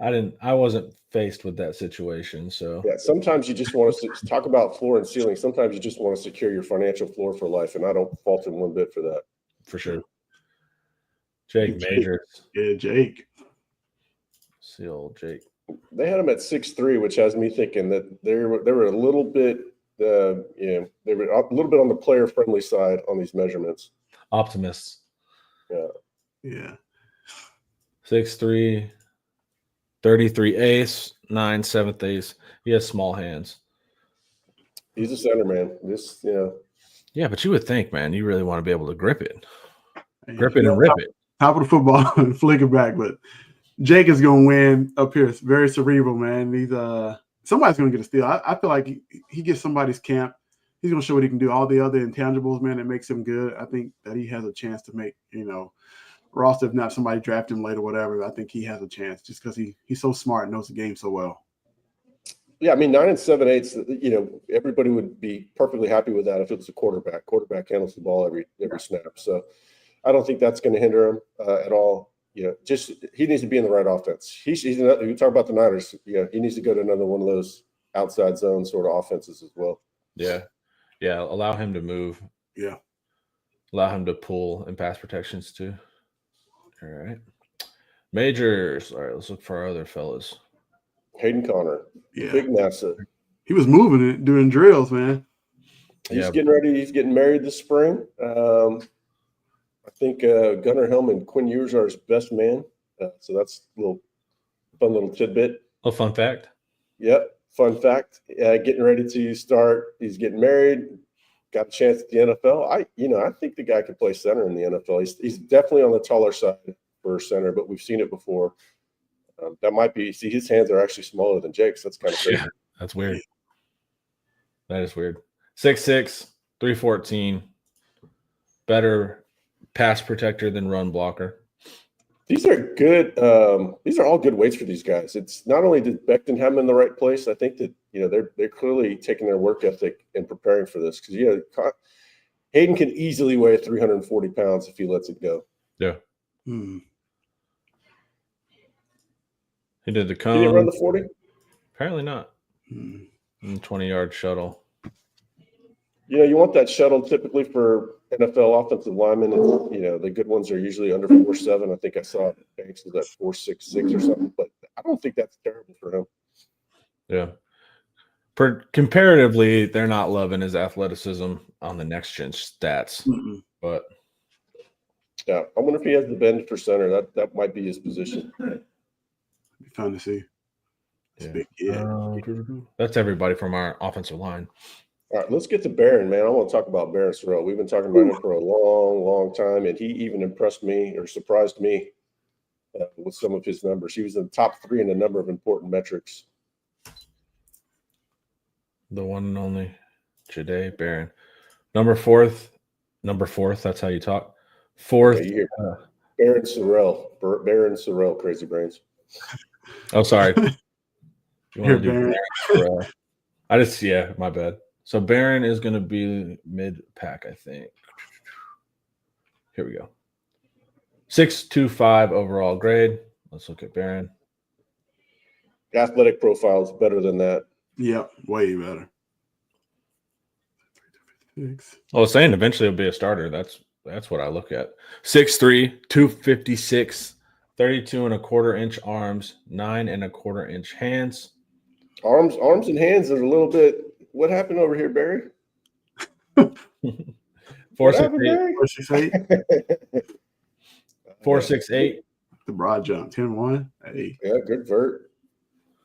Yeah. I wasn't faced with that situation. So Yeah, sometimes you just want to talk about floor and ceiling. Sometimes you just want to secure your financial floor for life, and I don't fault him one bit for that. for sure. Jake Majors. Yeah, Jake. See old Jake. They had him at 6'3", which has me thinking that they were a little bit, they were a little bit on the player friendly side on these measurements. Optimists. Yeah. 6'3", 33 ace, 9 7th ace. He has small hands. He's a center, man. Yeah, but you would think, man, you really want to be able to grip it. Hey, Grip it and rip it. top of the football and flick it back. But Jake is going to win up here. It's very cerebral, man. He's somebody's going to get a steal. I feel like he gets somebody's camp. He's going to show what he can do. All the other intangibles, man, that makes him good. I think that he has a chance to make, roster, if not somebody draft him late or whatever. I think he has a chance just because he's so smart and knows the game so well. Yeah, I mean, 9 7/8. Everybody would be perfectly happy with that if it was a quarterback. Quarterback handles the ball every snap. So I don't think that's going to hinder him at all. Just he needs to be in the right offense. You talk about the Niners. He needs to go to another one of those outside zone sort of offenses as well. Yeah. Yeah. Allow him to move. Yeah. Allow him to pull and pass protections too. All right. Majors. All right. Let's look for our other fellas. Hayden Connor. Yeah. Big NASA. He was moving it doing drills, man. He's getting ready. He's getting married this spring. I think Gunnar Helm and Quinn Ewers are his best man. So that's a fun little tidbit. A fun fact. Yep. Fun fact. Getting ready to start. He's getting married. Got a chance at the NFL. I think the guy could play center in the NFL. He's definitely on the taller side for center, but we've seen it before. That might be. See, his hands are actually smaller than Jake's. That's kind of crazy. Yeah, that's weird. That is weird. 6'6", 314. Better pass protector than run blocker. These are good. These are all good weights for these guys. It's not only did Becton have them in the right place. I think that they're clearly taking their work ethic and preparing for this because Hayden can easily weigh 340 pounds if he lets it go. Yeah. He did the cone. Did he run the 40? Apparently not. 20-yard shuttle. You want that shuttle typically for NFL offensive linemen. The good ones are usually under 4.7. I think I saw Banks was at 4.66 or something, but I don't think that's terrible for him. Yeah. Comparatively, they're not loving his athleticism on the next gen stats. But yeah, I wonder if he has the bend for center. That might be his position. Be fun to see. That's everybody from our offensive line. All right, let's get to Barron, man. I want to talk about Barron Sorrell. We've been talking about him for a long, long time, and he even impressed me or surprised me with some of his numbers. He was in the top 3 in a number of important metrics. The one and only Jahdae Barron. Number 4th. That's how you talk. 4th. Okay, Barron Sorrell, crazy brains. Oh, sorry. You want to Barron. Barron? My bad. So Barron is going to be mid-pack, I think. Here we go. 6.25 overall grade. Let's look at Barron. Athletic profile is better than that. Yep, way better. I was saying eventually it'll be a starter. That's what I look at. 6'3", 256, 32 and a quarter inch arms, 9 and a quarter inch hands. Arms and hands are a little bit. What happened over here, Barry? 4'6", 4'6", 4'6", the broad jump, 10-1. Hey, Yeah, good vert.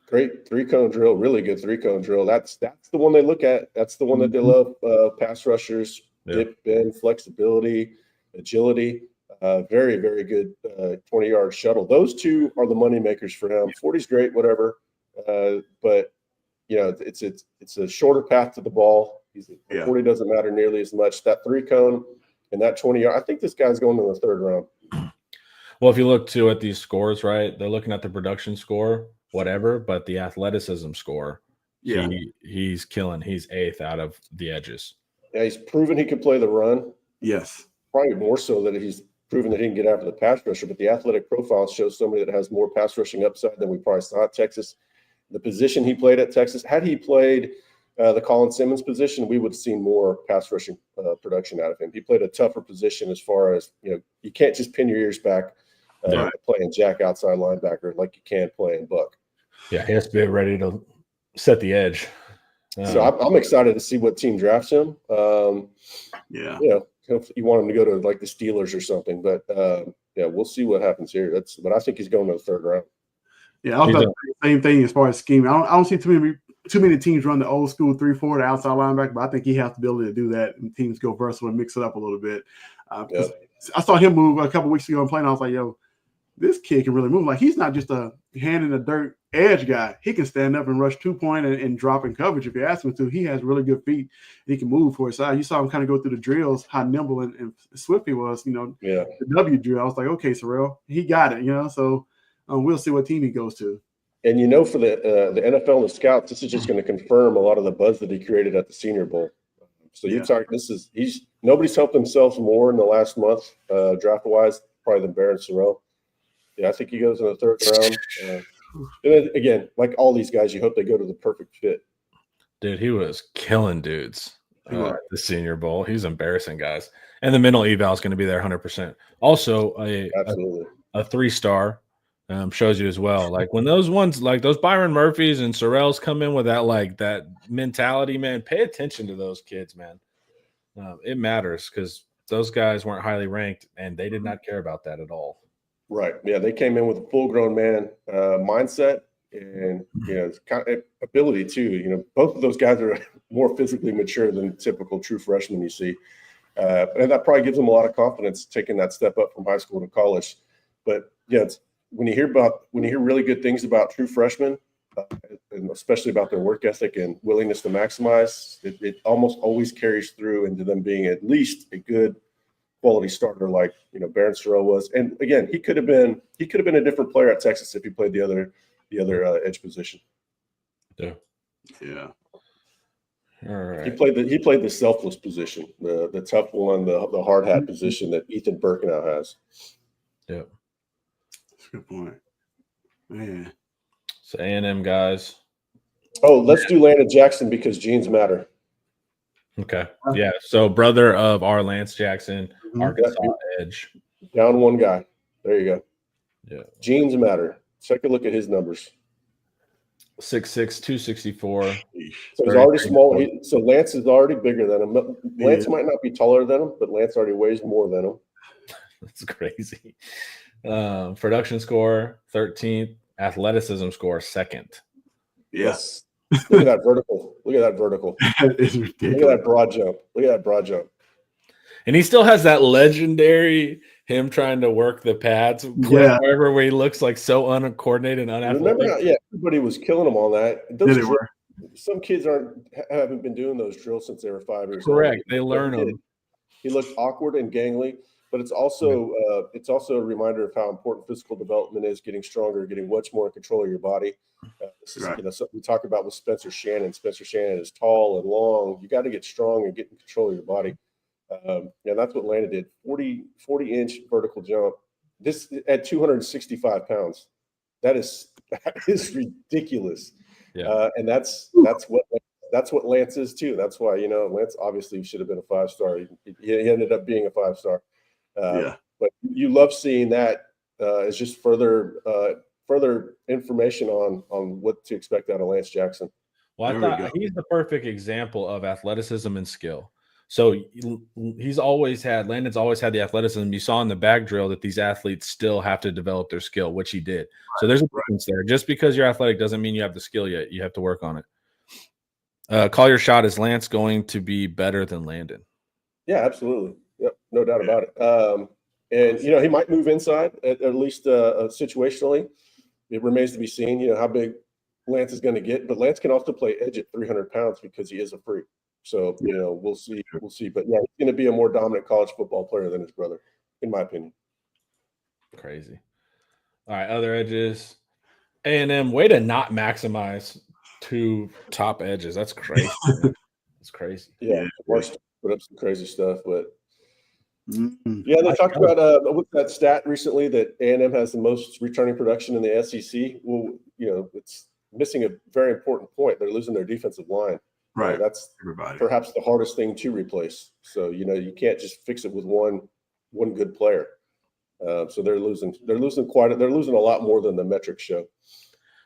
Great 3-cone drill. Really good 3-cone drill. That's the one they look at. That's the one that they love. Pass rushers, dip, bend, flexibility, agility. Very, very good 20-yard shuttle. Those two are the money makers for him. 40's great, whatever. But it's a shorter path to the ball. 40 doesn't matter nearly as much. That 3-cone and that 20-yard. I think this guy's going in the third round. Well, if you look too at these scores, right? They're looking at the production score, whatever, but the athleticism score. yeah, he's killing. He's 8th out of the edges. Yeah, he's proven he can play the run. yes, Probably more so that he's proven that he can get after the pass rusher. But the athletic profile shows somebody that has more pass rushing upside than we probably saw at Texas. The position he played at Texas, had he played the Colin Simmons position, we would have seen more pass rushing production out of him. He played a tougher position as far as, you can't just pin your ears back playing jack outside linebacker like you can playing buck. Yeah, he has to be ready to set the edge. So I'm excited to see what team drafts him. yeah. You want him to go to like the Steelers or something, but we'll see what happens here. But I think he's going to the third round. Yeah, I was about to say the same thing as far as scheming. I don't see too many teams run the old school 3-4, the outside linebacker, but I think he has the ability to do that, and teams go versatile and mix it up a little bit. I saw him move a couple weeks ago and playing. I was like, yo, this kid can really move. Like, he's not just a hand in the dirt edge guy. He can stand up and rush 2-point and drop in coverage if you ask him to. He has really good feet. He can move for his side. You saw him kind of go through the drills, how nimble and swift he was. The W drill. I was like, okay, Sorrell, he got it. So we'll see what team he goes to. And for the NFL and the scouts, this is just going to confirm a lot of the buzz that he created at the Senior Bowl. So you talk. Nobody's helped themselves more in the last month draft wise, probably than Barron Sorrell. Yeah, I think he goes in the third round. And then, again, like all these guys, you hope they go to the perfect fit. Dude, he was killing dudes at the Senior Bowl. He was embarrassing guys. And the mental eval is going to be there 100%. Also, a 3-star shows you as well. Like when those ones, like those Byron Murphys and Sorrells come in with that mentality, man, pay attention to those kids, man. It matters because those guys weren't highly ranked and they did not care about that at all. Right. Yeah, they came in with a full-grown man mindset and kind of ability too. Both of those guys are more physically mature than typical true freshmen you see, and that probably gives them a lot of confidence taking that step up from high school to college. But when you hear really good things about true freshmen, and especially about their work ethic and willingness to maximize, it almost always carries through into them being at least a good quality starter like Barron Sorrell was. And again, he could have been a different player at Texas if he played the other edge position. Yeah. All right. He played the selfless position, the tough one, the hard hat position that Ethan Birkenau has. Yeah. That's a good point. Man. So A&M guys. Oh, let's do Landon Jackson because genes matter. Okay. Yeah. So brother of our Lance Jackson, Arkansas edge. Down one guy. There you go. Yeah. Genes matter. Take a look at his numbers. 6'6", 264. So he's already small. So Lance is already bigger than him. Lance might not be taller than him, but Lance already weighs more than him. That's crazy. Production score 13th. Athleticism score 2nd. Yes. Look at that vertical. That is ridiculous. Look at that broad jump. And he still has that legendary him trying to work the pads wherever he looks like so uncoordinated and unathletic. Remember everybody was killing him on that. They were. Some kids haven't been doing those drills since they were 5 years old. Correct. They learn them. He looked awkward and gangly, but it's also a reminder of how important physical development is, getting stronger, getting much more in control of your body. This is something we talk about with Spencer Shannon. Spencer Shannon is tall and long. You got to get strong and get in control of your body. Yeah, that's what Landon did. 40-inch vertical jump. This at 265 pounds. That is ridiculous. Yeah. And that's what Lance is too. That's why, Lance obviously should have been a 5-star. He ended up being a 5-star. Yeah. But you love seeing that as just further information on what to expect out of Lance Jackson. Well, I There we thought go. he's the perfect example of athleticism and skill. So Landon's always had the athleticism. You saw in the bag drill that these athletes still have to develop their skill, which he did. So there's a difference there. Just because you're athletic doesn't mean you have the skill yet. You have to work on it. Call your shot. Is Lance going to be better than Landon? Yeah, absolutely. Yep, no doubt about it. And he might move inside at least situationally. It remains to be seen, how big Lance is going to get. But Lance can also play edge at 300 pounds because he is a freak. So we'll see. We'll see. But yeah, he's going to be a more dominant college football player than his brother, in my opinion. Crazy. All right, other edges. A&M, way to not maximize 2 top edges. That's crazy. That's crazy. Yeah, March put up some crazy stuff, but Mm-hmm. yeah, they talked about with that stat recently that A&M has the most returning production in the SEC. Well, it's missing a very important point. They're losing their defensive line. Right. That's Everybody. perhaps the hardest thing to replace. So you can't just fix it with one good player. So they're losing they're losing a lot more than the metrics show.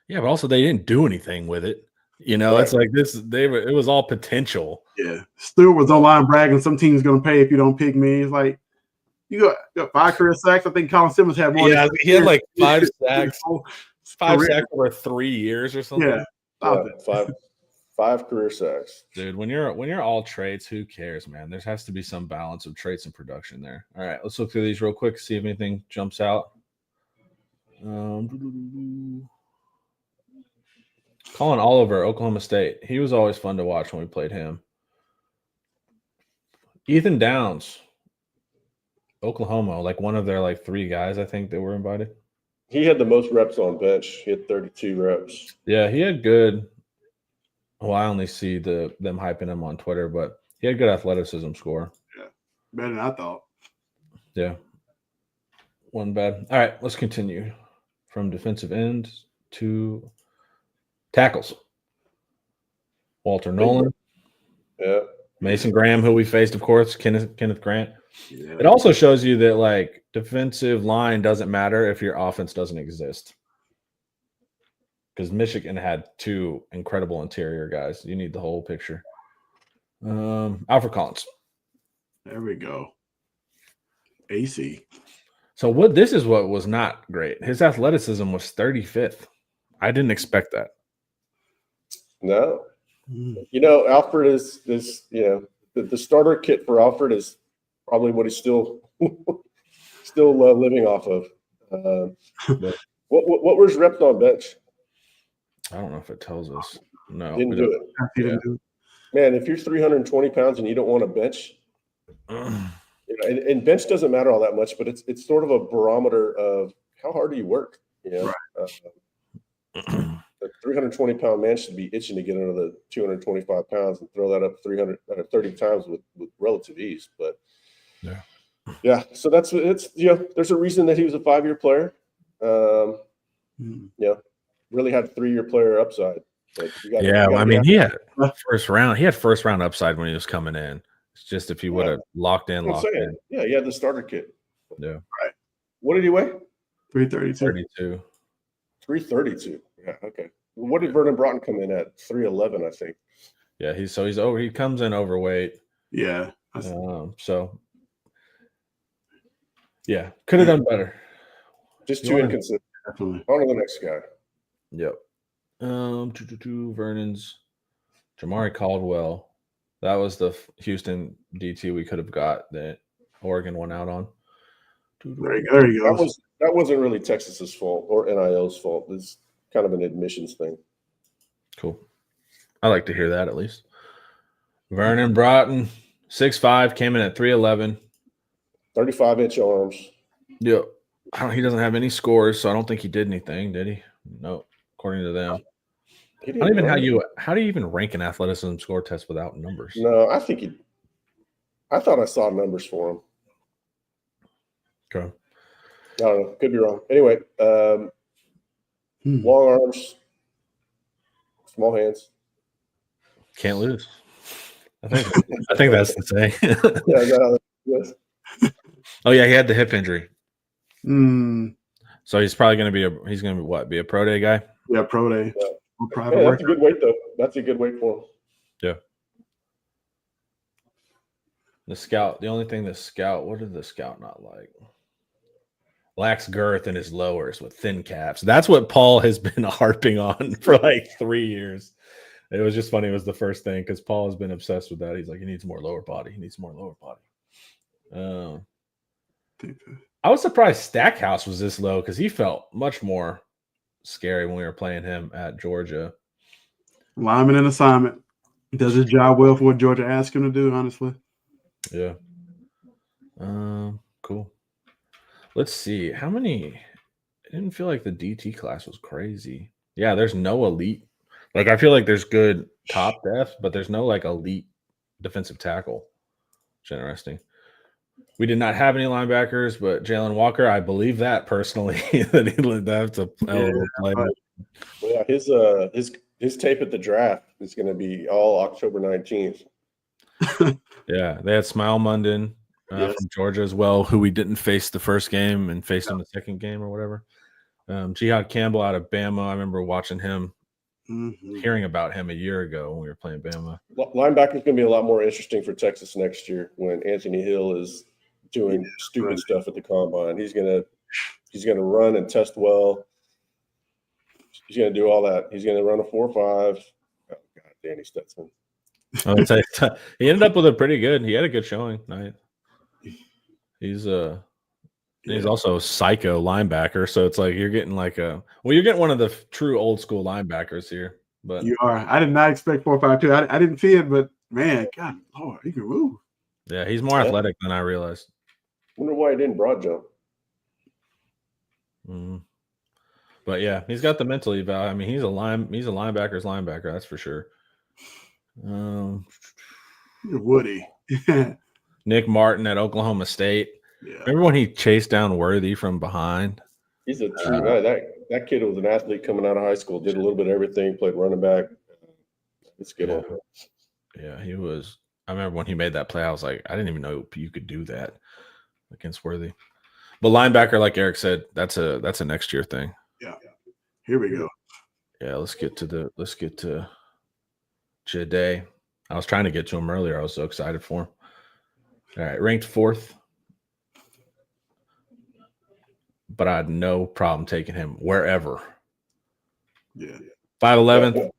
Yeah, but also they didn't do anything with it. Right. It's like it was all potential. Yeah. Stewart was online bragging some team's going to pay if you don't pick me. It's like, you got 5 career sacks. I think Colin Simmons had more. Yeah, he had like 5 sacks. 5 career. sacks over 3 years or something. Yeah. 5 career sacks. Dude, when you're all traits, who cares, man? There has to be some balance of traits and production there. All right, let's look through these real quick, see if anything jumps out. Colin Oliver, Oklahoma State. He was always fun to watch when we played him. Ethan Downs, Oklahoma, like one of their 3 guys, I think, that were invited. He had the most reps on bench. He had 32 reps. Yeah, he had good. Well, I only see them hyping him on Twitter, but he had good athleticism score. Yeah, better than I thought. Yeah, wasn't bad. All right, let's continue from defensive end to tackles. Walter Nolan. Yeah. Mason Graham, who we faced, of course, Kenneth Grant. Yeah. It also shows you that defensive line doesn't matter if your offense doesn't exist. Because Michigan had 2 incredible interior guys. You need the whole picture. Alfred Collins. There we go. AC. So this is what was not great. His athleticism was 35th. I didn't expect that. No. Alfred is the starter kit for Alfred is probably what he's still living off of. What were his reps on bench? I don't know if it tells us. No. Didn't do it. Yeah. Man, if you're 320 pounds and you don't want to bench, and bench doesn't matter all that much, but it's sort of a barometer of how hard do you work. Right. A 320-pound man should be itching to get under the 225 pounds and throw that up 330 times with relative ease. But yeah. So there's a reason that he was a 5-year player. Really had a 3-year player upside. He had first round. He had first round upside when he was coming in. It's just if he would have locked in. Yeah, he had the starter kit. Yeah. Right. What did he weigh? 332. 332. Yeah. Okay. What did Vernon Broughton come in at? 311, I think. Yeah. He's over. He comes in overweight. Yeah. So. Yeah, could have done better. Just too inconsistent. Definitely. On to the next guy. Yep. Vernon's Jamari Caldwell. That was the Houston DT we could have got that Oregon went out on. There you go. That wasn't really Texas's fault or NIL's fault. It's kind of an admissions thing. Cool. I like to hear that at least. Vernon Broughton, 6'5", came in at 311. 35-inch arms. Yep. He doesn't have any scores, so I don't think he did anything, did he? No, according to them. How do you even rank an athleticism score test without numbers? No, I think I thought I saw numbers for him. Okay. I don't know. Could be wrong. Anyway, long arms, small hands. Can't lose. I think that's the say. Oh yeah, he had the hip injury. So he's probably going to be a pro day guy. Yeah, pro day. Yeah. That's a good weight though. That's a good weight for him. Yeah. The scout. The only thing what did the scout not like? Lacks girth in his lowers with thin calves. That's what Paul has been harping on for like 3 years. It was just funny. It was the first thing because Paul has been obsessed with that. He's like, he needs more lower body. He needs more lower body. I was surprised Stackhouse was this low because he felt much more scary when we were playing him at Georgia. Lineman in assignment. Does his job well for what Georgia asked him to do, honestly. Yeah. Cool. Let's see. How many? I didn't feel like the DT class was crazy. Yeah, there's no elite. Like, I feel like there's good top depth, but there's no, like, elite defensive tackle. It's interesting. We did not have any linebackers, but Jalen Walker, I believe that personally that he would have to play. Yeah, his tape at the draft is going to be all October 19th. Yeah, they had Smile Munden from Georgia as well, who we didn't face the first game and faced him the second game or whatever. Jihad Campbell out of Bama. I remember watching him, hearing about him a year ago when we were playing Bama. Linebacker's going to be a lot more interesting for Texas next year when Anthony Hill is doing stupid stuff at the combine. He's gonna run and test well. He's gonna do all that. He's gonna run a 4.5. Oh God, Danny Stetson. He ended up with a pretty good. He had a good showing. He's also a psycho linebacker. So it's like you're getting you're getting one of the true old school linebackers here. But you are. I did not expect 4.52. I didn't see it, but man, God Lord, he can move. Yeah, he's more athletic than I realized. Wonder why he didn't broad jump. But yeah, he's got the mental eval. I mean, he's a linebacker's linebacker, that's for sure. Woody. Nick Martin at Oklahoma State. Yeah. Remember when he chased down Worthy from behind? He's a true guy. That kid was an athlete coming out of high school, did a little bit of everything, played running back. It's good on him. Yeah, he was. I remember when he made that play, I was like, I didn't even know you could do that against Worthy. But linebacker, like Eric said, that's a next year thing. Yeah. Here we go. Yeah, let's get to Jade. I was trying to get to him earlier. I was so excited for him. All right, ranked 4th. But I had no problem taking him wherever. Yeah. 5'11".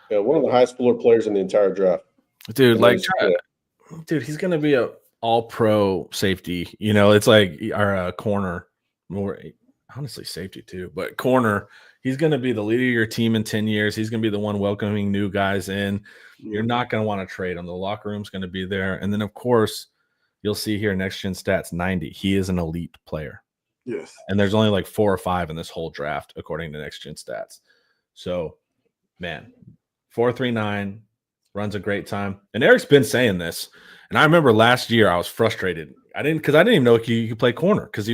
Yeah, one of the highest floor players in the entire draft. Dude, he's gonna be a all-pro safety. You know, it's like our corner, more honestly safety too, but corner. He's gonna be the leader of your team in 10 years. He's gonna be the one welcoming new guys in. You're not gonna want to trade him. The locker room's gonna be there, and then of course you'll see here next gen stats 90. He is an elite player. Yes, and there's only like 4 or 5 in this whole draft according to next gen stats. So, man, 4.39. Runs a great time. And Eric's been saying this. And I remember last year I was frustrated. I didn't even know he could play corner because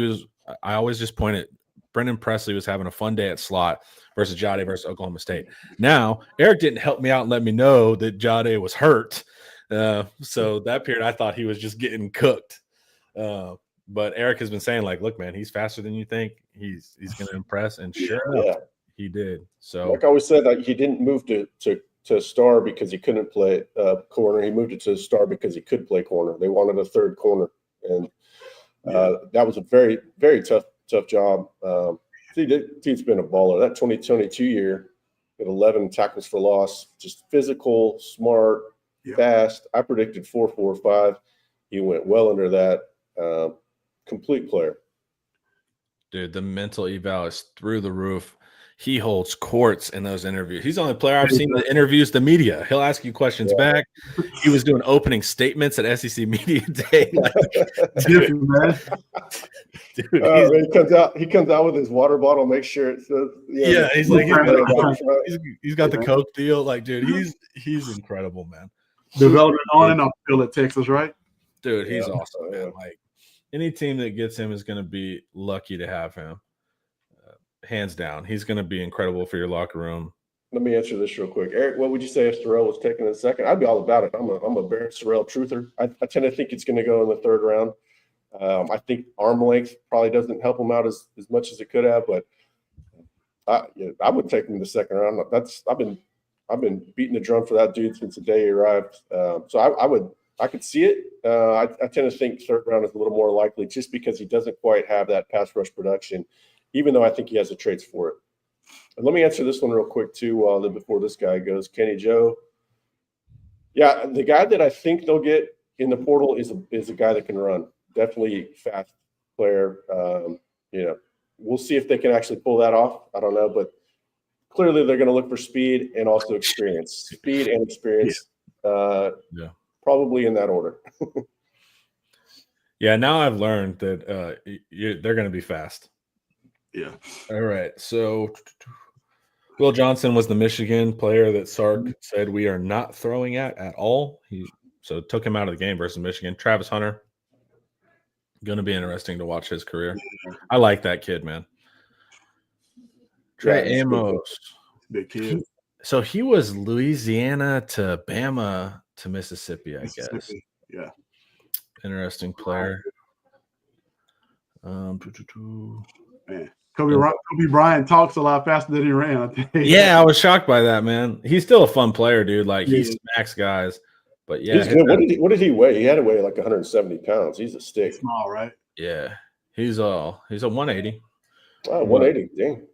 I always just pointed. Brendan Presley was having a fun day at slot versus Jade versus Oklahoma State. Now, Eric didn't help me out and let me know that Jade was hurt. So that period I thought he was just getting cooked. But Eric has been saying, like, look, man, he's faster than you think. He's going to impress. And sure enough, he did. So, like I always said, he didn't move to star because he couldn't play corner. He moved it to star because he could play corner. They wanted a third corner, and that was a very, very tough job. He's been a baller. That 2022 year, at 11 tackles for loss, just physical, smart, fast. I predicted 4.45. He went well under that. Complete player. Dude, the mental eval is through the roof. He holds courts in those interviews. He's the only player I've seen that interviews the media. He'll ask you questions back. He was doing opening statements at SEC Media Day. Man. Dude, he comes out with his water bottle, make sure it says. He's got the Coke deal. Like, dude, he's incredible, man. Development on and off the field at Texas, right? Dude, he's Yeah. awesome, man. Like any team that gets him is going to be lucky to have him. Hands down, he's going to be incredible for your locker room. Let me answer this real quick. Eric, what would you say if Sorrell was taken in second? I'd be all about it. I'm a Barrett Sorrell truther. I tend to think it's going to go in the third round. I think arm length probably doesn't help him out as much as it could have, but I would take him in the second round. I've been beating the drum for that dude since the day he arrived. So I could see it. I tend to think third round is a little more likely just because he doesn't quite have that pass rush production, even though I think he has the traits for it. And let me answer this one real quick too, before this guy goes. Kenny Joe. Yeah, the guy that I think they'll get in the portal is a guy that can run. Definitely fast player. We'll see if they can actually pull that off. I don't know, but clearly they're going to look for speed and also experience. Speed and experience. Probably in that order. Yeah, now I've learned that they're going to be fast. Yeah. All right. So Will Johnson was the Michigan player that Sark said we are not throwing at all. So took him out of the game versus Michigan. Travis Hunter. Going to be interesting to watch his career. I like that kid, man. Trey Amos. Big kid. So he was Louisiana to Bama to Mississippi, I guess. Yeah. Interesting player. Man. Kobe Bryant talks a lot faster than he ran, I think. Yeah, I was shocked by that, man. He's still a fun player, dude. Like he smacks guys. But yeah, he's good. What did he weigh? He had to weigh like 170 pounds. He's a stick. Small, right? Yeah. He's a 180. Oh, 180. Dang.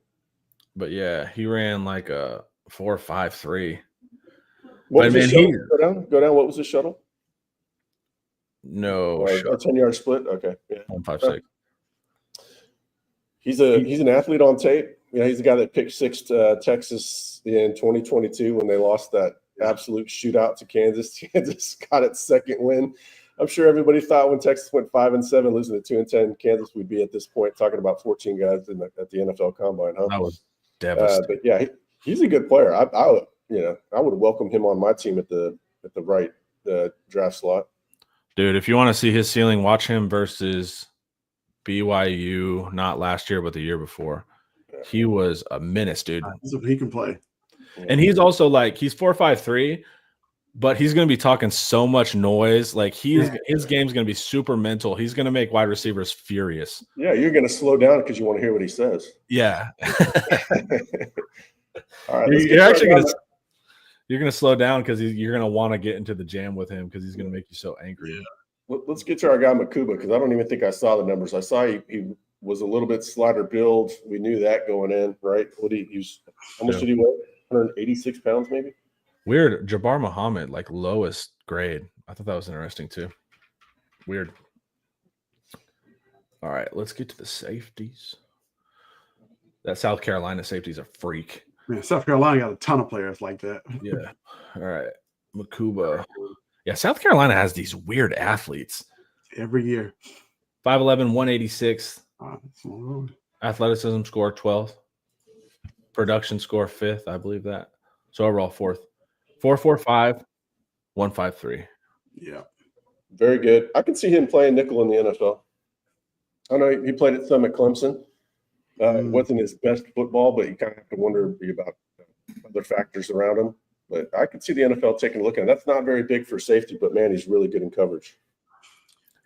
But yeah, he ran like a 4.53. What was the shuttle? Go down. What was the shuttle? No, a 10-yard split. Okay, yeah. 1.56. He's an athlete on tape. He's the guy that picked six Texas in 2022 when they lost that absolute shootout to Kansas. Kansas got its second win. I'm sure everybody thought when Texas went 5-7, losing to 2-10, Kansas would be at this point talking about 14 guys at the NFL Combine. Huh? That was devastating. But yeah, he's a good player. I would welcome him on my team at the right draft slot. Dude, if you want to see his ceiling, watch him versus BYU, not last year, but the year before. He was a menace, dude. He can play. And he's also like, he's 4.53, but he's going to be talking so much noise. Like his game's going to be super mental. He's going to make wide receivers furious. Yeah, you're going to slow down because you want to hear what he says. Yeah. All right. You're going to slow down because you're going to want to get into the jam with him because he's going to make you so angry. Let's get to our guy Makuba because I don't even think I saw the numbers. I saw he was a little bit slighter build. We knew that going in, right? How much did he weigh? 186 pounds, maybe. Weird. Jabbar Muhammad, like lowest grade. I thought that was interesting too. Weird. All right, let's get to the safeties. That South Carolina safety's a freak. Man, South Carolina got a ton of players like that. Yeah. All right. Makuba. Yeah, South Carolina has these weird athletes. Every year. 5'11", 186. Oh, Athleticism score 12th. Production score 5th, I believe that. So overall 4th. 4.45, 1.53. Yeah. Very good. I can see him playing nickel in the NFL. I know he played it some at Clemson. It wasn't his best football, but you kind of have to wonder about other factors around him. But I could see the NFL taking a look at it. That's not very big for safety, but, man, he's really good in coverage.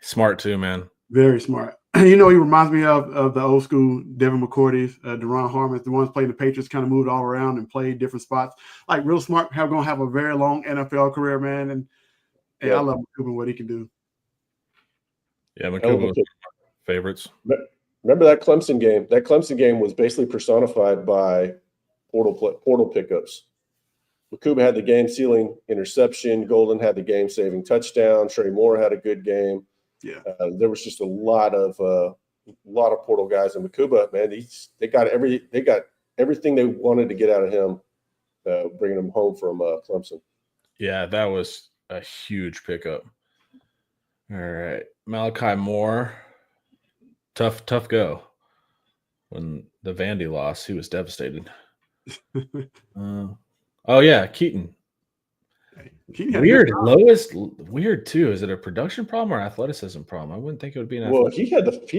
Smart too, man. Very smart. He reminds me of the old school Devin McCourty's, Deron Harmon, the ones playing the Patriots, kind of moved all around and played different spots. Like real smart, going to have a very long NFL career, man. And I love McCourty, what he can do. Yeah, McCourty was favorites. Remember that Clemson game? That Clemson game was basically personified by portal pickups. McCourty had the game-sealing interception. Golden had the game-saving touchdown. Trey Moore had a good game. Yeah, there was just a lot of portal guys in Makuba. Man, they got everything they wanted to get out of him, bringing him home from Clemson. Yeah, that was a huge pickup. All right, Malachi Moore, tough go. When the Vandy lost, he was devastated. Oh yeah, Keaton. He had a Weird, good time. lowest. Weird too. Is it a production problem or athleticism problem? I wouldn't think it would be an. Well, athletic. he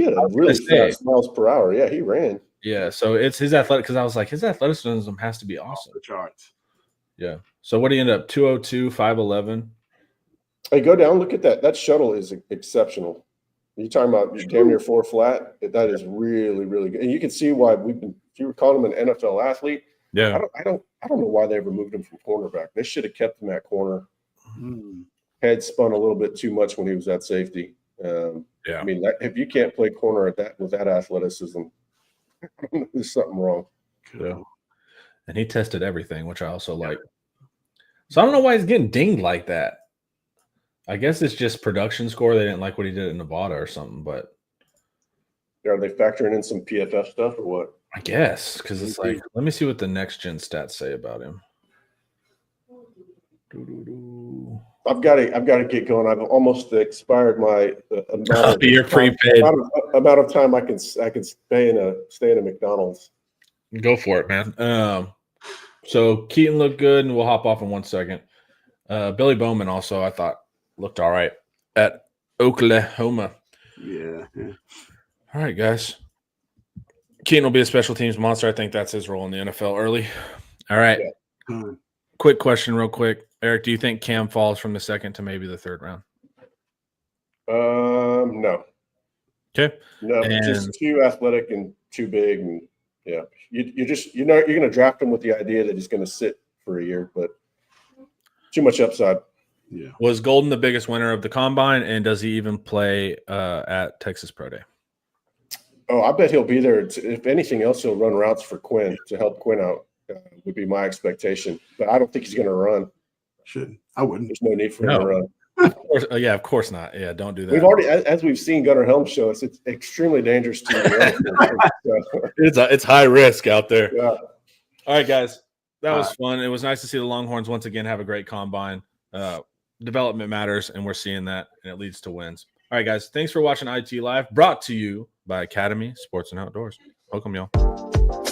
had a was really gonna say. fast miles per hour. Yeah, he ran. Yeah, so it's his athletic because I was like, his athleticism has to be Off awesome. the charts. Yeah. So what do you end up? 202, 5'11. Hey, go down, look at that. That shuttle is exceptional. You're talking about damn near 4 flat. That is really, really good. And you can see why if you were calling him an NFL athlete, Yeah. I don't know why they ever moved him from cornerback. They should have kept him at corner. Head spun a little bit too much when he was at safety. Yeah. I mean, if you can't play corner with that athleticism, there's something wrong. Yeah. And he tested everything, which I also like. So I don't know why he's getting dinged like that. I guess it's just production score. They didn't like what he did in Nevada or something, but Are they factoring in some PFF stuff or what? I guess because it's like, let me see what the next gen stats say about him. I've got to get going. I've almost expired my You're prepaid. amount of time I can stay in a McDonald's. Go for it, man. So Keaton looked good, and we'll hop off in 1 second. Billy Bowman also, I thought, looked all right at Oklahoma. Yeah. All right, guys. Keaton will be a special teams monster. I think that's his role in the NFL early. All right. Yeah. Quick question, real quick. Eric, do you think Cam falls from the second to maybe the third round? No. Okay. No, And just too athletic and too big, and yeah, you're going to draft him with the idea that he's going to sit for a year, but too much upside. Yeah. was Golden the biggest winner of the combine, and does he even play at Texas Pro Day? Oh, I bet he'll be there. If anything else, he'll run routes for Quinn to help Quinn out. Would be my expectation, but I don't think he's going to run. Shouldn't. I wouldn't. There's no need for him No. to run. Of course, yeah, of course not. Yeah, don't do that. We've already, as we've seen Gunnar Helm show us, it's extremely dangerous to It's high risk out there. yeah. All right, guys. That was fun. It was nice to see the Longhorns once again have a great combine. Development matters, and we're seeing that, and it leads to wins. All right, guys. Thanks for watching IT Live, brought to you by Academy Sports and Outdoors. Welcome, y'all.